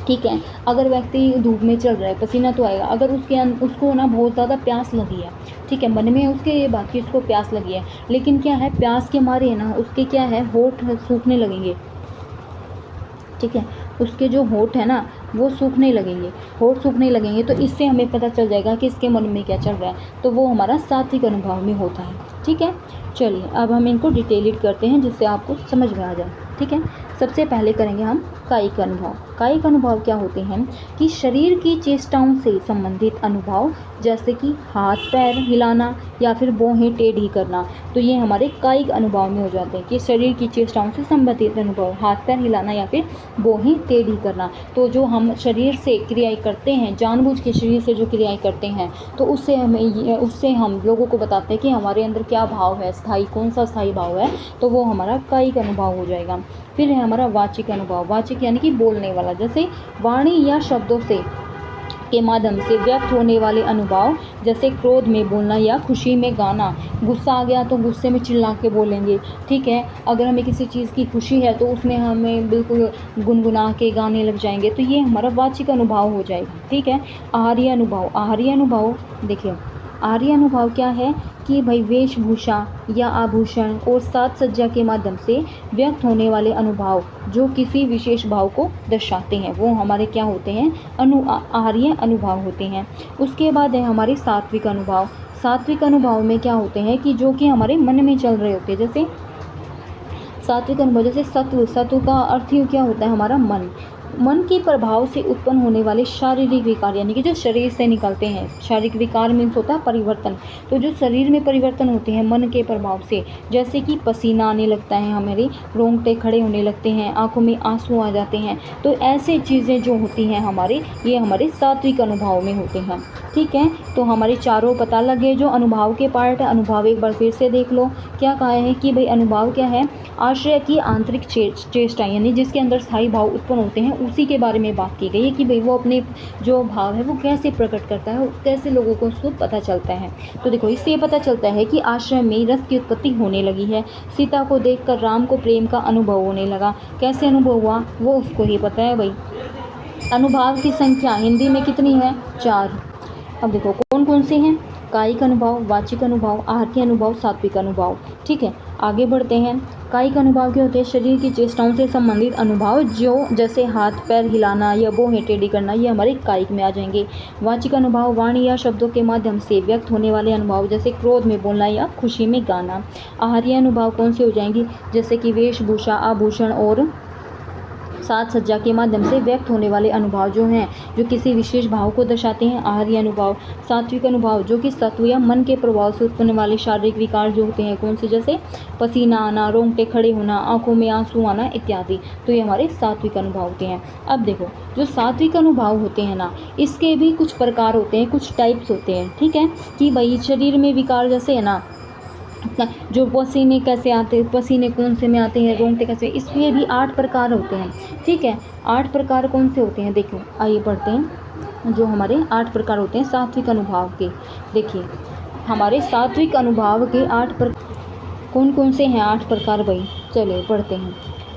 ठीक है, अगर व्यक्ति धूप में चल रहा है पसीना तो आएगा। अगर उसको ना बहुत ज़्यादा प्यास लगी है, ठीक है, मन में उसके ये बात की उसको प्यास लगी है, लेकिन क्या है प्यास के मारे है ना उसके क्या है होंठ सूखने लगेंगे। ठीक है, उसके जो होंठ है ना वो सूखने लगेंगे, तो इससे हमें पता चल जाएगा कि इसके मन में क्या चल रहा है। तो वो हमारा सात्विक अनुभव में होता है। ठीक है, चलिए अब हम इनको डिटेलिट करते हैं जिससे आपको समझ में आ जाए। ठीक है। सबसे पहले करेंगे हम कायिक अनुभव। कायिक अनुभव क्या होते हैं कि शरीर की चेष्टाओं से संबंधित अनुभव, जैसे कि हाथ पैर हिलाना या फिर भौहें टेढ़ी करना। तो ये हमारे कायिक अनुभव में हो जाते हैं कि शरीर की चेष्टाओं से संबंधित अनुभव, हाथ पैर हिलाना या फिर भौहें टेढ़ी करना। तो जो हम शरीर से क्रियाएं करते हैं, जानबूझ के शरीर से जो क्रियाएं करते हैं, तो उससे हम लोगों को बताते हैं कि हमारे अंदर क्या भाव है, स्थायी कौन सा स्थायी भाव है, तो वो हमारा कायिक अनुभव हो जाएगा। फिर है हमारा वाचिक अनुभव। वाचिक यानी कि बोलने वाला, जैसे वाणी या शब्दों से के माध्यम से व्यक्त होने वाले अनुभव, जैसे क्रोध में बोलना या खुशी में गाना। गुस्सा आ गया तो गुस्से में चिल्ला के बोलेंगे, ठीक है। अगर हमें किसी चीज़ की खुशी है तो उसमें हमें बिल्कुल गुनगुना के गाने लग जाएंगे, तो ये हमारा वाचिक अनुभव हो जाएगा, ठीक है। आहार्य अनुभव। आहार्य अनुभव देखिए, आहार्य अनुभव क्या है कि भाई वेशभूषा या आभूषण और साज सज्जा के माध्यम से व्यक्त होने वाले अनुभव जो किसी विशेष भाव को दर्शाते हैं, वो हमारे क्या होते हैं, आहार्य अनुभव होते हैं। उसके बाद है हमारे सात्विक अनुभव। सात्विक अनुभव में क्या होते हैं कि जो कि हमारे मन में चल रहे होते हैं, जैसे सात्विक अनुभव, जैसे सत्व। सत्व का अर्थ ही क्या होता है, हमारा मन। मन के प्रभाव से उत्पन्न होने वाले शारीरिक विकार, यानी कि जो शरीर से निकलते हैं। शारीरिक विकार मीन्स होता है परिवर्तन। तो जो शरीर में परिवर्तन होते हैं मन के प्रभाव से, जैसे कि पसीना आने लगता है, हमारे रोंगटे खड़े होने लगते हैं, आंखों में आंसू आ जाते हैं, तो ऐसे चीज़ें जो होती हैं हमारे, ये हमारे सात्विक अनुभव में होते हैं, ठीक है। तो हमारे चारों पता लगे जो अनुभव के पार्ट है। अनुभव एक बार फिर से देख लो, क्या कहा है कि भाई अनुभव क्या है, आश्रय की आंतरिक चेष्टा, यानी जिसके अंदर स्थायी भाव उत्पन्न होते हैं, उसी के बारे में बात की गई है कि भाई वो अपने जो भाव है वो कैसे प्रकट करता है, कैसे लोगों को उसको पता चलता है। तो देखो, इससे ये पता चलता है कि आश्रय में रस की उत्पत्ति होने लगी है। सीता को देखकर राम को प्रेम का अनुभव होने लगा। कैसे अनुभव हुआ वो उसको ही पता है भाई। अनुभव की संख्या हिंदी में कितनी है, 4। अब देखो कौन कौन से हैं, कायिक अनुभव, वाचिक अनुभव, आहार्य अनुभव, सात्विक अनुभव, ठीक है। आगे बढ़ते हैं। कायिक अनुभव क्या होते हैं, शरीर की चेष्टाओं से संबंधित अनुभव, जो जैसे हाथ पैर हिलाना या भौहें टेढ़ी करना, ये हमारे कायिक में आ जाएंगे। वाचिक अनुभव, वाणी या शब्दों के माध्यम से व्यक्त होने वाले अनुभव, जैसे क्रोध में बोलना या खुशी में गाना। आहार्य अनुभव कौन से हो जाएंगे, जैसे कि वेशभूषा, आभूषण और साज सज्जा के माध्यम से व्यक्त होने वाले अनुभव जो हैं, जो किसी विशेष भाव को दर्शाते हैं, आहार्य अनुभव। सात्विक अनुभव, जो कि सत्व या मन के प्रभाव से उत्पन्न वाले शारीरिक विकार जो होते हैं, कौन से, जैसे पसीना आना, रोंगटे खड़े होना, आंखों में आंसू आना इत्यादि, तो ये हमारे सात्विक अनुभव होते हैं। अब देखो, जो सात्विक अनुभव होते हैं ना, इसके भी कुछ प्रकार होते हैं, कुछ टाइप्स होते हैं, ठीक है। कि भाई शरीर में विकार जैसे है ना, जो पसीने कैसे आते हैं, पसीने कौन से में आते हैं, रोंगटे कैसे, इसमें भी 8 प्रकार होते हैं, ठीक है। 8 प्रकार कौन से होते हैं, देखो आइए पढ़ते हैं। जो हमारे 8 प्रकार होते हैं सात्विक अनुभव के, देखिए हमारे सात्विक अनुभव के 8 प्रकार कौन कौन से हैं, 8 प्रकार भाई, चलिए पढ़ते हैं।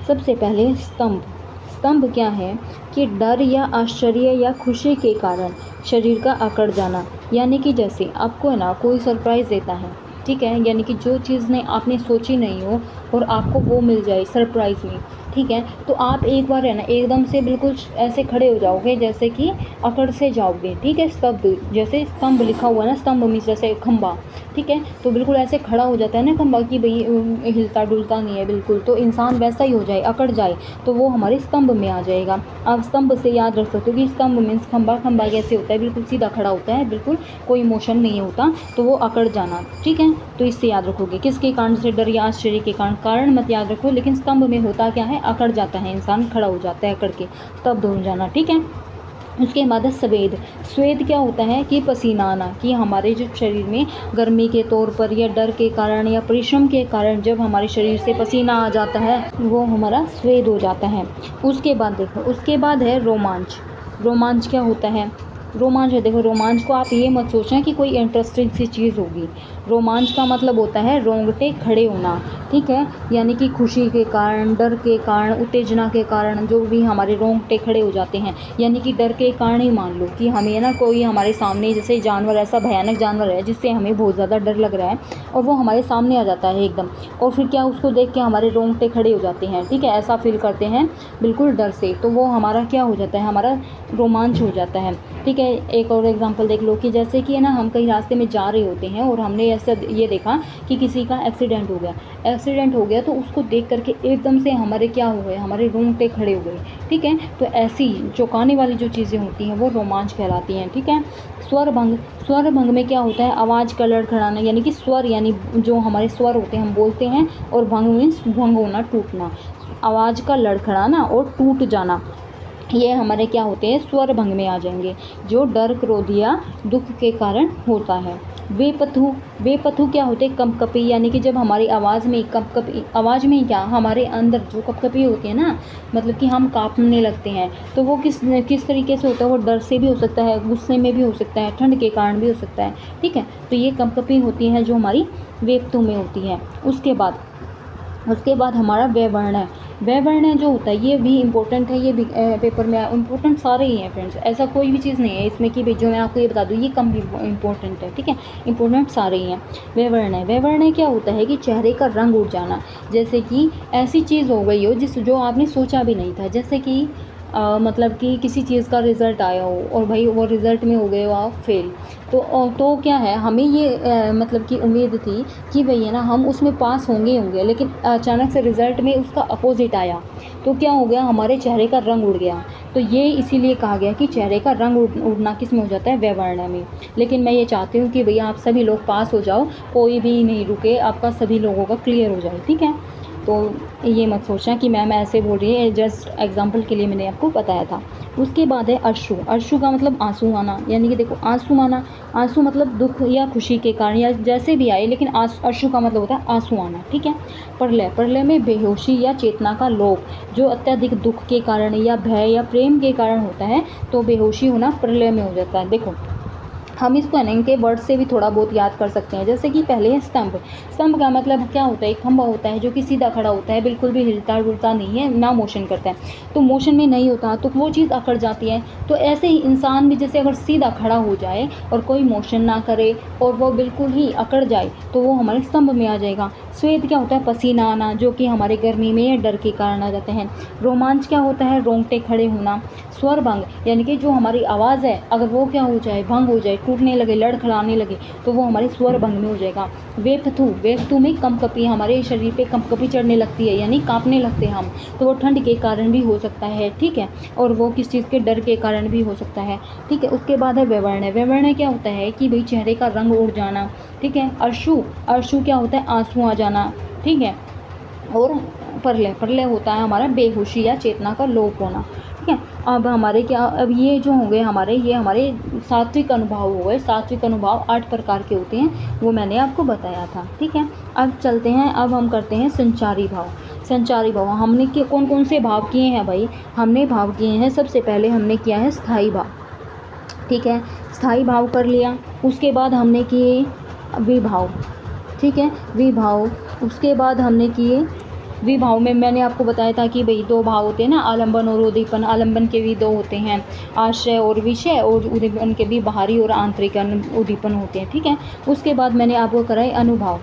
सबसे पहले स्तंभ। स्तंभ क्या है कि डर या आश्चर्य या खुशी के कारण शरीर का अकड़ जाना, यानी कि जैसे आपको है ना कोई सरप्राइज़ देता है, ठीक है, यानी कि जो चीज़ ने आपने सोची नहीं हो और आपको वो मिल जाए सरप्राइज़ में, ठीक है, तो आप एक बार है ना एकदम से बिल्कुल ऐसे खड़े हो जाओगे जैसे कि अकड़ से जाओगे, ठीक है। स्तंभ, जैसे स्तंभ लिखा हुआ है ना, स्तंभ मीन्स जैसे खंबा, ठीक है, तो बिल्कुल ऐसे खड़ा हो जाता है ना खंबा कि भाई हिलता डुलता नहीं है बिल्कुल, तो इंसान वैसा ही हो जाए, अकड़ जाए, तो वो हमारे स्तंभ में आ जाएगा। आप स्तंभ से याद रख सकते हो कि स्तंभ मीन्स खंबा। खंबा कैसे होता है, बिल्कुल सीधा खड़ा होता है, बिल्कुल कोई मोशन नहीं होता, तो वो अकड़ जाना, ठीक है। तो इससे याद रखोगे, किसके कारण से, डर या आश्चर्य के कारण मत याद रखो, लेकिन स्तंभ में होता क्या है, अकड़ जाता है इंसान, खड़ा हो जाता है अकड़ के, स्तब्ध हो जाना, ठीक है। उसके बाद है स्वेद। स्वेद क्या होता है कि पसीना आना, कि हमारे जो शरीर में गर्मी के तौर पर या डर के कारण या परिश्रम के कारण जब हमारे शरीर से पसीना आ जाता है, वो हमारा स्वेद हो जाता है। उसके बाद देखो, उसके बाद है रोमांच। रोमांच क्या होता है, रोमांच है, देखो रोमांच को आप ये मत सोचना कि कोई इंटरेस्टिंग सी चीज़ होगी। रोमांच का मतलब होता है रोंगटे खड़े होना, ठीक है, यानी कि खुशी के कारण, डर के कारण, उत्तेजना के कारण जो भी हमारे रोंगटे खड़े हो जाते हैं, यानी कि डर के कारण ही मान लो कि हमें ना कोई हमारे सामने जैसे जानवर, ऐसा भयानक जानवर है जिससे हमें बहुत ज़्यादा डर लग रहा है और वो हमारे सामने आ जाता है एकदम, और फिर क्या उसको देख के हमारे रोंगटे खड़े हो जाते हैं, ठीक है, ऐसा फील करते हैं बिल्कुल डर से, तो वो हमारा क्या हो जाता है, हमारा रोमांच हो जाता है। ठीक है। एक और एग्जांपल देख लो कि जैसे कि है ना, हम कहीं रास्ते में जा रहे होते हैं और हमने ऐसा ये देखा कि किसी का एक्सीडेंट हो गया, तो उसको देख करके एकदम से हमारे क्या हो गए, हमारे रोंगटे खड़े हो गए। ठीक है, तो ऐसी चौंकाने वाली जो चीज़ें होती हैं वो रोमांच कहलाती हैं। ठीक है। स्वर भंग में क्या होता है, आवाज़ का लड़खड़ाना, यानी कि स्वर, यानी जो हमारे स्वर होते हैं हम बोलते हैं, और भंग मीन्स भंग होना, टूटना, आवाज़ का लड़खड़ाना और टूट जाना, ये हमारे क्या होते हैं, स्वर भंग में आ जाएंगे, जो डर, क्रोध या दुख के कारण होता है। बेपथु क्या होते हैं, कंपकपी, यानी कि जब हमारी आवाज़ में कंपकपी, आवाज़ में क्या, हमारे अंदर जो कंपकपी होती है ना, मतलब कि हम कांपने लगते हैं, तो वो किस तरीके से होता है, वो डर से भी हो सकता है, गुस्से में भी हो सकता है, ठंड के कारण भी हो सकता है। ठीक है, तो ये कंपकपी होती है जो हमारी बेपथु में होती है। उसके बाद हमारा व्यवर्ण जो होता है ये भी इम्पोर्टेंट है, ये भी पेपर में इम्पोर्टेंट सारे ही हैं फ्रेंड्स, ऐसा कोई भी चीज़ नहीं है इसमें कि भाई जो मैं आपको ये बता दूँ ये कम इम्पोर्टेंट है। ठीक है, इम्पोर्टेंट सारे ही हैं। व्यवर्ण क्या होता है कि चेहरे का रंग उड़ जाना, जैसे कि ऐसी चीज़ हो गई हो जो आपने सोचा भी नहीं था, जैसे कि मतलब कि किसी चीज़ का रिज़ल्ट आया हो और भाई वो रिज़ल्ट में हो गए हो आप फेल, तो क्या है, हमें ये मतलब कि उम्मीद थी कि भई ना हम उसमें पास होंगे, लेकिन अचानक से रिज़ल्ट में उसका अपोज़िट आया, तो क्या हो गया, हमारे चेहरे का रंग उड़ गया। तो ये इसीलिए कहा गया कि चेहरे का रंग उड़ना किस में हो जाता है, व्यवर्ण में। लेकिन मैं ये चाहती हूँ कि भैया आप सभी लोग पास हो जाओ, कोई भी नहीं रुके, आपका सभी लोगों का क्लियर हो जाए। ठीक है, तो ये मत सोचना कि मैम ऐसे बोल रही है, जस्ट एग्जांपल के लिए मैंने आपको बताया था। उसके बाद है अश्रु का मतलब आंसू आना, यानी कि देखो आंसू मतलब दुख या खुशी के कारण या जैसे भी आए, लेकिन अश्रु का मतलब होता है आंसू आना। ठीक है। प्रलय में बेहोशी या चेतना का लोप, जो अत्यधिक दुख के कारण या भय या प्रेम के कारण होता है, तो बेहोशी होना प्रलय में हो जाता है। देखो हम इसको ना इनके वर्ड से भी थोड़ा बहुत याद कर सकते हैं, जैसे कि पहले है स्तंभ का मतलब क्या होता है, एक खंभा होता है जो कि सीधा खड़ा होता है, बिल्कुल भी हिलता डुलता नहीं है, ना मोशन करता है, तो मोशन में नहीं होता तो वो चीज़ अकड़ जाती है। तो ऐसे ही इंसान भी जैसे अगर सीधा खड़ा हो जाए और कोई मोशन ना करे और वो बिल्कुल ही अकड़ जाए, तो वो हमारे स्तंभ में आ जाएगा। स्वेद क्या होता है, पसीना आना, जो कि हमारे गर्मी में या डर के कारण आ जाते हैं। रोमांच क्या होता है, रोंगटे खड़े होना। स्वर भंग, यानी कि जो हमारी आवाज़ है अगर वो क्या हो जाए, भंग हो जाए, टूटने लगे, लड़खड़ाने लगे, तो वो हमारे स्वर भंग में हो जाएगा। वेपथु में कंपकपी, हमारे शरीर पे कंपकपी चढ़ने लगती है, यानी कांपने लगते हैं हम, तो वो ठंड के कारण भी हो सकता है। ठीक है, और वो किस चीज़ के, डर के कारण भी हो सकता है। ठीक है। उसके बाद है व्यवर्ण क्या होता है कि भाई चेहरे का रंग उड़ जाना। ठीक है। अश्रु क्या होता है, आंसू आ जाना। ठीक है। और प्रलय होता है हमारा बेहोशी या चेतना का लोप होना। ठीक है। अब हमारे क्या, अब ये जो होंगे ये हमारे सात्विक अनुभव हो गए। सात्विक अनुभव 8 प्रकार के होते हैं, वो मैंने आपको बताया था। ठीक है। अब चलते हैं, अब हम करते हैं संचारी भाव। हमने कौन कौन से भाव किए हैं भाई, हमने भाव किए हैं, सबसे पहले हमने किया है स्थाई भाव। ठीक है, स्थाई भाव कर लिया। उसके बाद हमने किए विभाव। ठीक है, विभाव। उसके बाद हमने किए विभाव में मैंने आपको बताया था कि भाई 2 भाव होते हैं ना, आलंबन और उद्दीपन। आलंबन के भी 2 होते हैं, आश्रय और विषय, और उद्दीपन के भी बाहरी और आंतरिक उद्दीपन होते हैं। ठीक है। उसके बाद मैंने आपको कराए अनुभाव।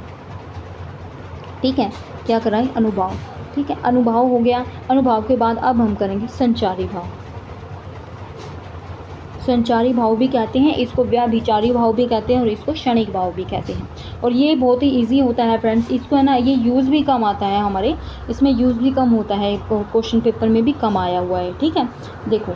ठीक है, क्या कराए, अनुभाव। ठीक है, अनुभाव हो गया। अनुभाव के बाद अब हम करेंगे संचारी भाव। संचारी भाव भी कहते हैं इसको, व्याभिचारी भाव भी कहते हैं, और इसको क्षणिक भाव भी कहते हैं। और ये बहुत ही इजी होता है फ्रेंड्स, इसको है ना, ये यूज़ भी कम आता है हमारे, इसमें यूज़ भी कम होता है, क्वेश्चन पेपर में भी कम आया हुआ है। ठीक है। देखो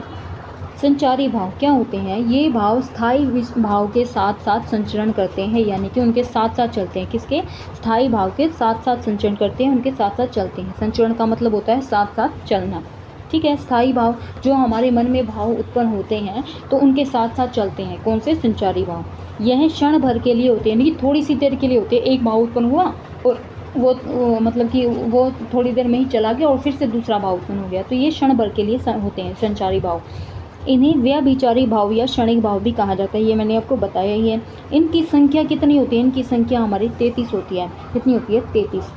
संचारी भाव क्या होते हैं, ये भाव स्थायी भाव के साथ साथ संचरण करते हैं, यानी कि उनके साथ साथ चलते हैं। किसके, स्थायी भाव के साथ साथ संचरण करते हैं, उनके साथ साथ चलते हैं। संचरण का मतलब होता है साथ साथ चलना। ठीक है। स्थायी भाव, जो हमारे मन में भाव उत्पन्न होते हैं तो उनके साथ साथ चलते हैं। कौन से, संचारी भाव। यह क्षण भर के लिए होते हैं, यानी कि थोड़ी सी देर के लिए होते हैं। एक भाव उत्पन्न हुआ और वो मतलब कि वो थोड़ी देर में ही चला गया और फिर से दूसरा भाव उत्पन्न हो गया, तो ये क्षण भर के लिए होते हैं संचारी भाव। इन्हें व्यभिचारी भाव या क्षणिक भाव भी कहा जाता है, ये मैंने आपको बताया ही है। इनकी संख्या कितनी होती है, इनकी संख्या हमारी 33 होती है। कितनी होती है, 33।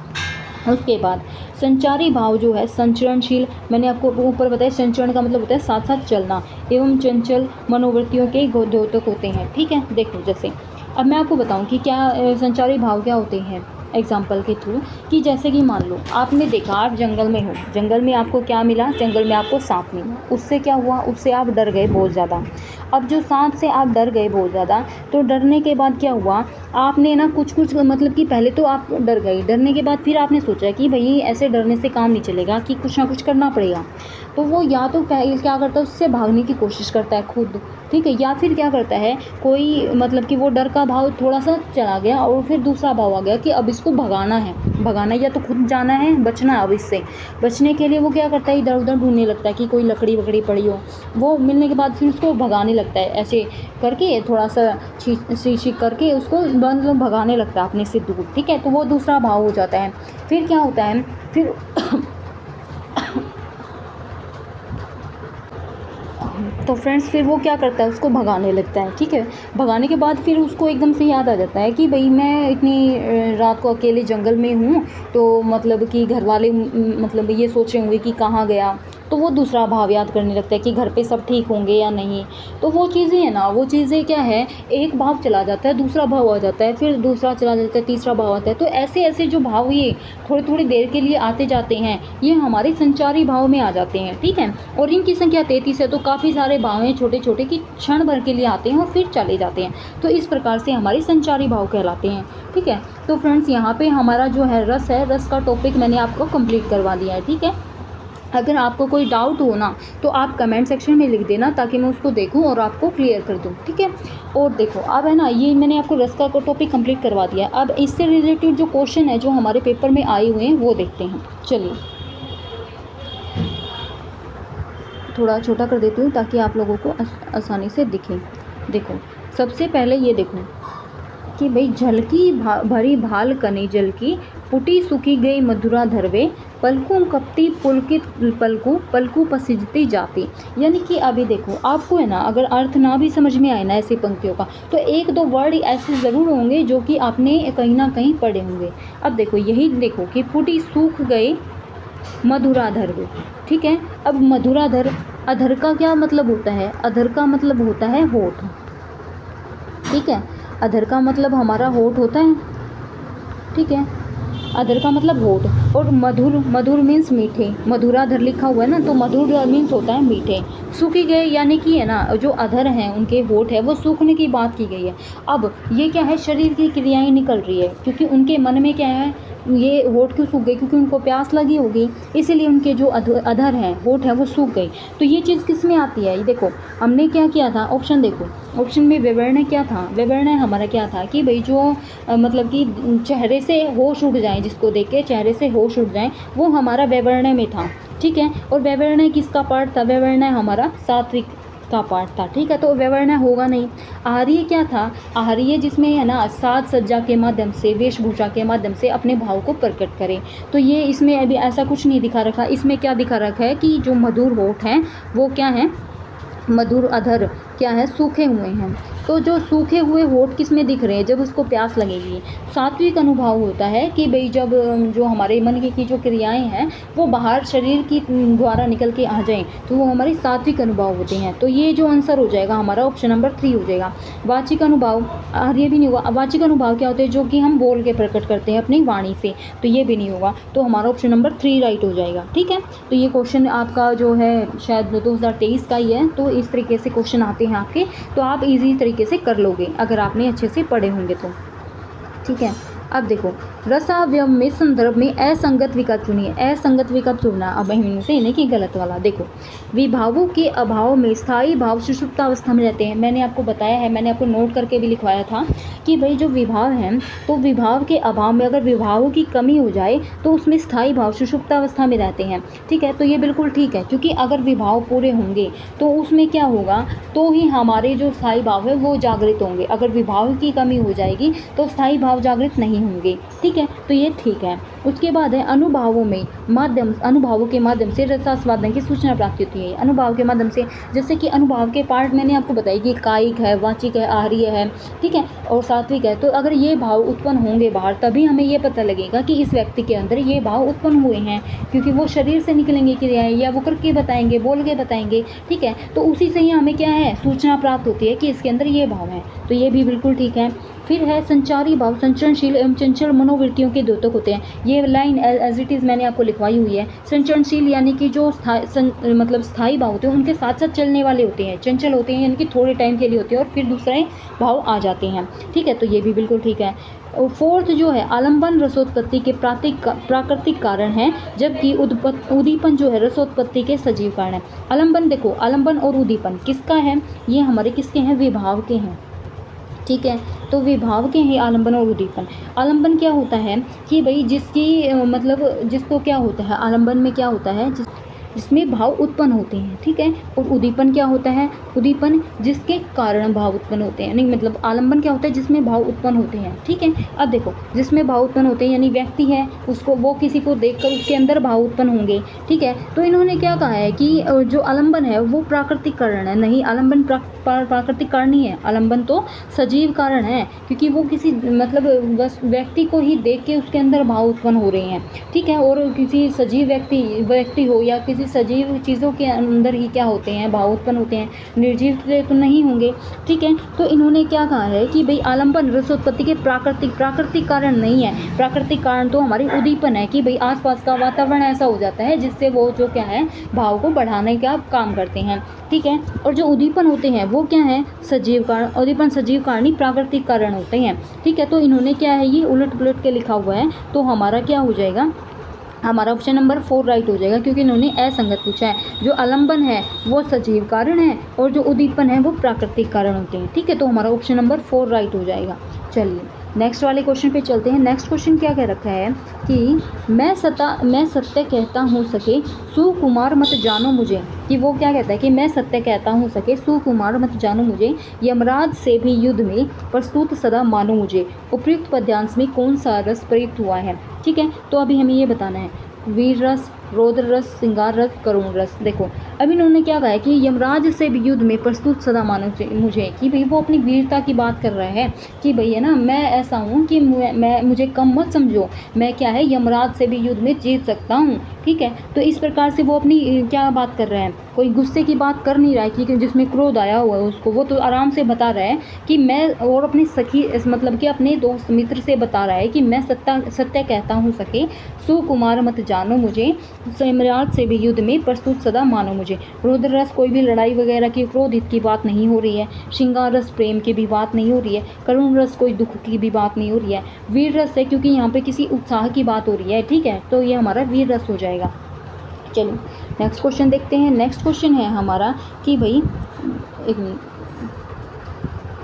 उसके बाद संचारी भाव जो है संचरणशील, मैंने आपको ऊपर बताया, संचरण का मतलब होता है साथ साथ चलना, एवं चंचल मनोवृत्तियों के द्योतक होते हैं। ठीक है। देखो जैसे अब मैं आपको बताऊं कि क्या संचारी भाव क्या होते हैं। एग्जाम्पल के थ्रू कि जैसे कि मान लो आपने देखा आप जंगल में हो, जंगल में आपको क्या मिला, जंगल में आपको सांप मिला। उससे क्या हुआ, उससे आप डर गए बहुत ज़्यादा। अब जो सांप से आप डर गए बहुत ज़्यादा, तो डरने के बाद क्या हुआ, आपने ना कुछ मतलब कि पहले तो आप डर गए, डरने के बाद फिर आपने सोचा कि भाई ऐसे डरने से काम नहीं चलेगा, कि कुछ ना कुछ करना पड़ेगा। तो वो या तो पहले क्या करता है, उससे भागने की कोशिश करता है खुद, ठीक है, या फिर क्या करता है कोई मतलब कि वो डर का भाव थोड़ा सा चला गया और फिर दूसरा भाव आ गया कि अब इसको भगाना है, या तो खुद जाना है, बचना है। अब इससे बचने के लिए वो क्या करता है, इधर उधर ढूंढने लगता है कि कोई लकड़ी वकड़ी पड़ी हो, वो मिलने के बाद फिर उसको भगाने लगता है, ऐसे करके थोड़ा सा छींक करके उसको मतलब भगाने लगता है अपने से दूर, ठीक है। तो वो दूसरा भाव हो जाता है। फिर क्या होता है, फिर तो फ्रेंड्स फिर वो क्या करता है, उसको भगाने लगता है, ठीक है। भगाने के बाद फिर उसको एकदम से याद आ जाता है कि भाई मैं इतनी रात को अकेले जंगल में हूँ, तो मतलब कि घर वाले मतलब ये सोचे होंगे कि कहाँ गया। तो वो दूसरा भाव याद करने लगता है कि घर पे सब ठीक होंगे या नहीं। तो वो चीज़ें हैं ना, वो चीज़ें क्या है, एक भाव चला जाता है, दूसरा भाव आ जाता है, फिर दूसरा चला जाता है, तीसरा भाव आता है। तो ऐसे ऐसे जो भाव ये थोड़ी थोड़ी देर के लिए आते जाते हैं, ये हमारे संचारी भाव में आ जाते हैं, ठीक है। और इनकी संख्या 33 है, तो काफ़ी सारे भाव हैं छोटे छोटे कि क्षण भर के लिए आते हैं और फिर चले जाते हैं। तो इस प्रकार से हमारे संचारी भाव कहलाते हैं, ठीक है। तो फ्रेंड्स यहाँ पे हमारा जो है रस का टॉपिक मैंने आपको कंप्लीट करवा दिया है, ठीक है। अगर आपको कोई डाउट हो ना, तो आप कमेंट सेक्शन में लिख देना ताकि मैं उसको देखूं और आपको क्लियर कर दूं, ठीक है। और देखो अब है ना, ये मैंने आपको रस का टॉपिक कंप्लीट करवा दिया। अब इससे रिलेटेड जो क्वेश्चन है जो हमारे पेपर में आए हुए हैं वो देखते हैं। चलिए थोड़ा छोटा कर देती हूँ ताकि आप लोगों को आसानी से दिखे। देखो सबसे पहले ये देखो कि भाई झलकी भरी भाल कने जल की, पुटी सुखी गई मधुरा धरवे, पलकू कपती पुलकित पलकू पसिजती जाती। यानी कि अभी देखो आपको है ना, अगर अर्थ ना भी समझ में आए ना ऐसी पंक्तियों का, तो एक दो वर्ड ऐसे ज़रूर होंगे जो कि आपने कहीं ना कहीं पढ़े होंगे। अब देखो यही देखो कि पुटी सूख गए मधुराधर वे, ठीक है। अब मधुराधर, अधर का क्या मतलब होता है, अधर का मतलब होता है होठ, ठीक है। अधर का मतलब हमारा होठ होता है, ठीक है। अधर का मतलब होठ। और मधुर मीन्स मीठे, मधुराधर लिखा हुआ है ना, तो मधुर मीन्स होता है मीठे। सूखी गए यानी कि है ना, जो अधर हैं उनके होठ है वो सूखने की बात की गई है। अब ये क्या है, शरीर की क्रियाएं निकल रही है, क्योंकि उनके मन में क्या है, ये होठ क्यों सूख गई, क्योंकि उनको प्यास लगी होगी, इसीलिए उनके जो अधर हैं, होठ है, वो सूख गई। तो ये चीज़ किस में आती है, ये देखो हमने क्या किया था, ऑप्शन देखो, ऑप्शन में विवरण क्या था, विवरण हमारा क्या था कि भाई जो मतलब कि चेहरे से होश उड़ जाए, जिसको देख के चेहरे से होश उड़ जाए, वो हमारा विवरण में था, ठीक है। और विवरण किसका पार्ट था, विवरण हमारा सात्विक का पार्ट था, ठीक है। तो व्यवर्ण होगा नहीं। आहार्य क्या था, आहार्य जिसमें है ना साज सज्जा के माध्यम से, वेशभूषा के माध्यम से अपने भाव को प्रकट करें। तो ये इसमें अभी ऐसा कुछ नहीं दिखा रखा। इसमें क्या दिखा रखा है कि जो मधुर होठ हैं वो क्या है, मधुर अधर क्या है, सूखे हुए हैं। तो जो सूखे हुए होठ किस में दिख रहे हैं, जब उसको प्यास लगेगी। सात्विक अनुभव होता है कि भाई जब जो हमारे मन की जो क्रियाएं हैं वो बाहर शरीर की द्वारा निकल के आ जाएं, तो वो हमारे सात्विक अनुभव होते हैं। तो ये जो आंसर हो जाएगा हमारा ऑप्शन नंबर 3 हो जाएगा। वाचिक अनुभव, ये भी नहीं होगा। वाचिक अनुभव क्या होते हैं, जो कि हम बोल के प्रकट करते हैं अपनी वाणी से, तो ये भी नहीं होगा। तो हमारा ऑप्शन नंबर 3 राइट हो जाएगा, ठीक है। तो ये क्वेश्चन आपका जो है शायद 2023 का ही है, तो इस तरीके से क्वेश्चन आते हैं आपके, तो आप इजी तरीके से कर लोगे अगर आपने अच्छे से पढ़े होंगे तो, ठीक है। अब देखो रसाव्यम में संदर्भ में असंगत विकल्प चुनिए। असंगत विकल्प चुनना, अब इनमें से यानी कि गलत वाला। देखो विभावों के अभाव में स्थायी भाव सुषुप्त अवस्था में रहते हैं। मैंने आपको बताया है, मैंने आपको नोट करके भी लिखवाया था कि भाई जो विभाव हैं, तो विभाव के अभाव में अगर विभावों की कमी हो जाए तो उसमें स्थायी भाव सुषुप्त अवस्था में रहते हैं, ठीक है। तो ये बिल्कुल ठीक है, क्योंकि अगर विभाव पूरे होंगे तो उसमें क्या होगा, तो ही हमारे जो स्थायी भाव है वो जागृत होंगे। अगर विभाव की कमी हो जाएगी तो स्थायी भाव जागृत नहीं होंगे, ठीक है। तो ये ठीक है। उसके बाद है अनुभावों में अनुभावों के माध्यम से रसास्वादन की सूचना प्राप्त होती है। अनुभाव के माध्यम से, जैसे कि अनुभाव के पार्ट मैंने आपको बताई कि कायिक है, वाचिक है, आहार्य है, ठीक है, और सात्विक है। तो अगर ये भाव उत्पन्न होंगे बाहर, तभी हमें ये पता लगेगा कि इस व्यक्ति के अंदर ये भाव उत्पन्न हुए हैं, क्योंकि वो शरीर से निकलेंगे क्रियाएं, या वो करके बताएंगे, बोल के बताएंगे, ठीक है। तो उसी से ही हमें क्या है, सूचना प्राप्त होती है कि इसके अंदर ये भाव है। तो ये भी बिल्कुल ठीक है। फिर है संचारी भाव संचरणशील एवं चंचल मनोवृत्तियों के द्योतक होते हैं। ये लाइन एज इट इज़ मैंने आपको लिखवाई हुई है। संचरणशील यानी कि जो मतलब स्थायी भाव होते हैं उनके साथ साथ चलने वाले होते हैं। चंचल होते हैं यानी कि थोड़े टाइम के लिए होते हैं और फिर दूसरे भाव आ जाते हैं। ठीक है, तो ये भी बिल्कुल ठीक है। फोर्थ जो है आलंबन रसोत्पत्ति के प्राकृतिक कारण है, जबकि उद्दीपन जो है रसोत्पत्ति के सजीव कारण है। आलंबन देखो, आलंबन और उद्दीपन किसका है, ये हमारे किसके हैं, विभाव के हैं। ठीक है, तो विभाव के हैं आलंबन और उद्दीपन। आलंबन क्या होता है कि भाई जिसकी मतलब जिसको क्या होता है, आलंबन में क्या होता है जिसमें भाव उत्पन्न होते हैं। ठीक है, और उद्दीपन क्या होता है, उद्दीपन जिसके कारण भाव उत्पन्न होते हैं। नहीं मतलब आलंबन क्या होता है, जिसमें भाव उत्पन्न होते हैं। ठीक है, अब देखो जिसमें भाव उत्पन्न होते हैं यानी व्यक्ति है उसको, वो किसी को देखकर उसके अंदर भाव उत्पन्न होंगे। ठीक है, तो इन्होंने क्या कहा है कि जो आलंबन है वो प्राकृतिक कारण है। नहीं, आलंबन प्राकृतिक कारण नहीं है, आलंबन तो सजीव कारण है, क्योंकि वो किसी मतलब व्यक्ति को ही देख के उसके अंदर भाव उत्पन्न हो रहे हैं। ठीक है, और किसी सजीव व्यक्ति हो या किसी सजीव चीज़ों के अंदर ही क्या होते हैं, भाव उत्पन्न होते हैं, निर्जीव तो नहीं होंगे। ठीक है, तो इन्होंने क्या कहा है कि भाई आलंबन रसोत्पत्ति के प्राकृतिक कारण नहीं है। प्राकृतिक कारण तो हमारी उद्दीपन है कि भाई आसपास का वातावरण ऐसा हो जाता है जिससे वो जो क्या है भाव को बढ़ाने का काम करते हैं। ठीक है, और जो उद्दीपन होते हैं वो क्या है, सजीव कारण। उद्दीपन सजीव कारण ही प्राकृतिक कारण होते हैं। ठीक है, तो इन्होंने क्या है ये उलट पुलट के लिखा हुआ है, तो हमारा क्या हो जाएगा, हमारा ऑप्शन नंबर 4 राइट हो जाएगा, क्योंकि इन्होंने असंगत पूछा है। जो आलंबन है वो सजीव कारण है और जो उद्दीपन है वो प्राकृतिक कारण होते हैं। ठीक है, तो हमारा ऑप्शन नंबर 4 राइट हो जाएगा। चलिए नेक्स्ट वाले क्वेश्चन पे चलते हैं। नेक्स्ट क्वेश्चन क्या कह रखा है कि मैं सत्य कहता हूँ सके सुकुमार मत जानो मुझे, कि वो क्या कहता है कि मैं सत्य कहता हूँ सके सुकुमार मत जानो मुझे, यमराज से भी युद्ध में प्रस्तुत सदा मानो मुझे। उपयुक्त पद्यांश में कौन सा रस प्रयुक्त हुआ है। ठीक है, तो अभी हमें ये बताना है, वीर रस, रौद्र रस, श्रृंगार रस, करुण रस। देखो अब इन्होंने क्या कहा है कि यमराज से भी युद्ध में प्रस्तुत सदा मानो मुझे, कि भाई वो अपनी वीरता की बात कर रहा है कि भाई है ना, मैं ऐसा हूँ कि मैं मुझे कम मत समझो, मैं क्या है यमराज से भी युद्ध में जीत सकता हूँ। ठीक है, तो इस प्रकार से वो अपनी क्या बात कर रहा है, कोई गुस्से की बात कर नहीं रहा है कि जिसमें क्रोध आया हुआ है उसको, वो तो आराम से बता रहा है कि मैं, और अपनी सखी मतलब कि अपने दोस्त मित्र से बता रहा है कि मैं सत्य कहता हूँ सके सुकुमार मत जानो मुझे, यमराज से भी युद्ध में प्रस्तुत सदा मानो मुझे। रौद्र रस कोई भी लड़ाई वगैरह की क्रोधित की बात नहीं हो रही है। श्रृंगार रस प्रेम की भी बात नहीं हो रही है। करुण रस कोई दुख की भी बात नहीं हो रही है। वीर रस है क्योंकि यहाँ पे किसी उत्साह की बात हो रही है। ठीक है, तो ये हमारा वीर रस हो जाएगा। चलिए नेक्स्ट क्वेश्चन देखते हैं। नेक्स्ट क्वेश्चन है हमारा कि भाई एक मिनट,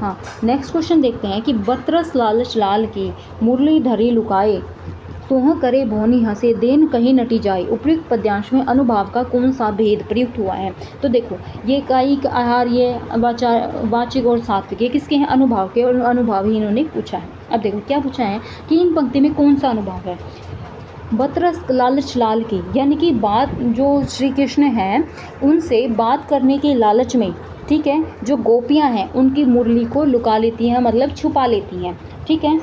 हाँ नेक्स्ट क्वेश्चन देखते हैं कि बतरस लालच लाल की मुरली धरी लुकाए, सोह करे भौनी हंसे देन कहीं नटी जाए। उपयुक्त पद्यांश में अनुभाव का कौन सा भेद प्रयुक्त हुआ है। तो देखो ये कायिक, आहार, ये वाचिक और सात्विक, ये किसके हैं, अनुभाव के, और अनुभाव ही इन्होंने पूछा है। अब देखो क्या पूछा है कि इन पंक्ति में कौन सा अनुभाव है। बतरस लालच लाल की यानी कि बात जो श्री कृष्ण हैं उनसे बात करने के लालच में, ठीक है, जो गोपियां हैं उनकी मुरली को लुका लेती हैं, मतलब छुपा लेती हैं। ठीक है,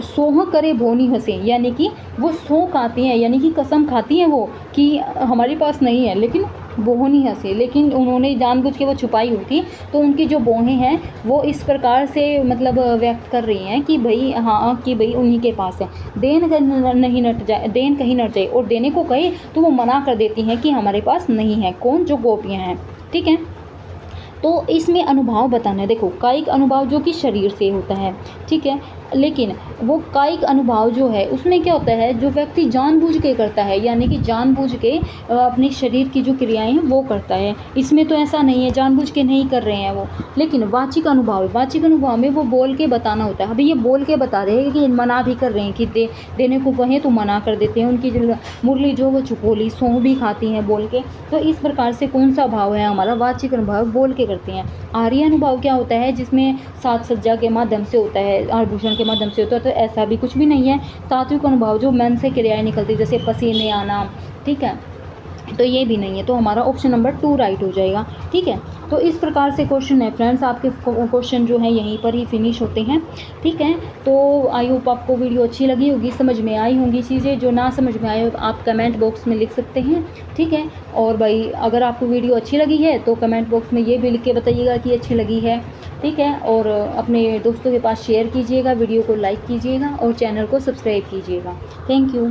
सोह करे भोनी हंसे यानी कि वो सो खाती हैं, यानी कि कसम खाती हैं वो कि हमारे पास नहीं है, लेकिन बोहनी हंसे, लेकिन उन्होंने जानबूझ के वो छुपाई हुई थी। तो उनकी जो बोहें हैं वो इस प्रकार से मतलब व्यक्त कर रही हैं कि भाई हाँ, कि भाई उन्हीं के पास है। देन नहीं नट जाए, देन कहीं नट जाए, और देने को कहे तो वो मना कर देती हैं कि हमारे पास नहीं है। कौन, जो गोपियाँ हैं। ठीक है, तो इसमें अनुभाव बताना है। देखो कायिक अनुभाव जो कि शरीर से होता है, ठीक है, लेकिन वो कायिक अनुभाव जो है उसमें क्या होता है, जो व्यक्ति जानबूझ के करता है, यानी कि जानबूझ के अपने शरीर की जो क्रियाएं हैं वो करता है। इसमें तो ऐसा नहीं है, जानबूझ के नहीं कर रहे हैं वो। लेकिन वाचिक अनुभाव में वो बोल के बताना होता है। अभी ये बोल के बता रहे हैं कि मना भी कर रहे हैं कि देने को कहें तो मना कर देते हैं। उनकी जो मुरली जो वो छुपोली सौं भी खाती हैं बोल के। तो इस प्रकार से कौन सा भाव है हमारा, वाचिक अनुभाव, बोल के करते हैं। आर्य अनुभाव क्या होता है, जिसमें साज सज्जा के माध्यम से होता है, आभूषण के माध्यम से होता है। तो ऐसा भी कुछ भी नहीं है। सात्विक अनुभाव जो मन से क्रियाएं निकलती, जैसे पसीने आना, ठीक है, तो ये भी नहीं है, तो हमारा ऑप्शन नंबर 2 राइट हो जाएगा। ठीक है, तो इस प्रकार से क्वेश्चन है फ्रेंड्स, आपके क्वेश्चन जो है यहीं पर ही फिनिश होते हैं। ठीक है, तो आई होप आपको वीडियो अच्छी लगी होगी, समझ में आई होंगी चीज़ें। जो ना समझ में आए आप कमेंट बॉक्स में लिख सकते हैं। ठीक है, और भाई अगर आपको वीडियो अच्छी लगी है तो कमेंट बॉक्स में ये भी लिख के बताइएगा कि अच्छी लगी है। ठीक है, और अपने दोस्तों के पास शेयर कीजिएगा, वीडियो को लाइक कीजिएगा और चैनल को सब्सक्राइब कीजिएगा। Thank you.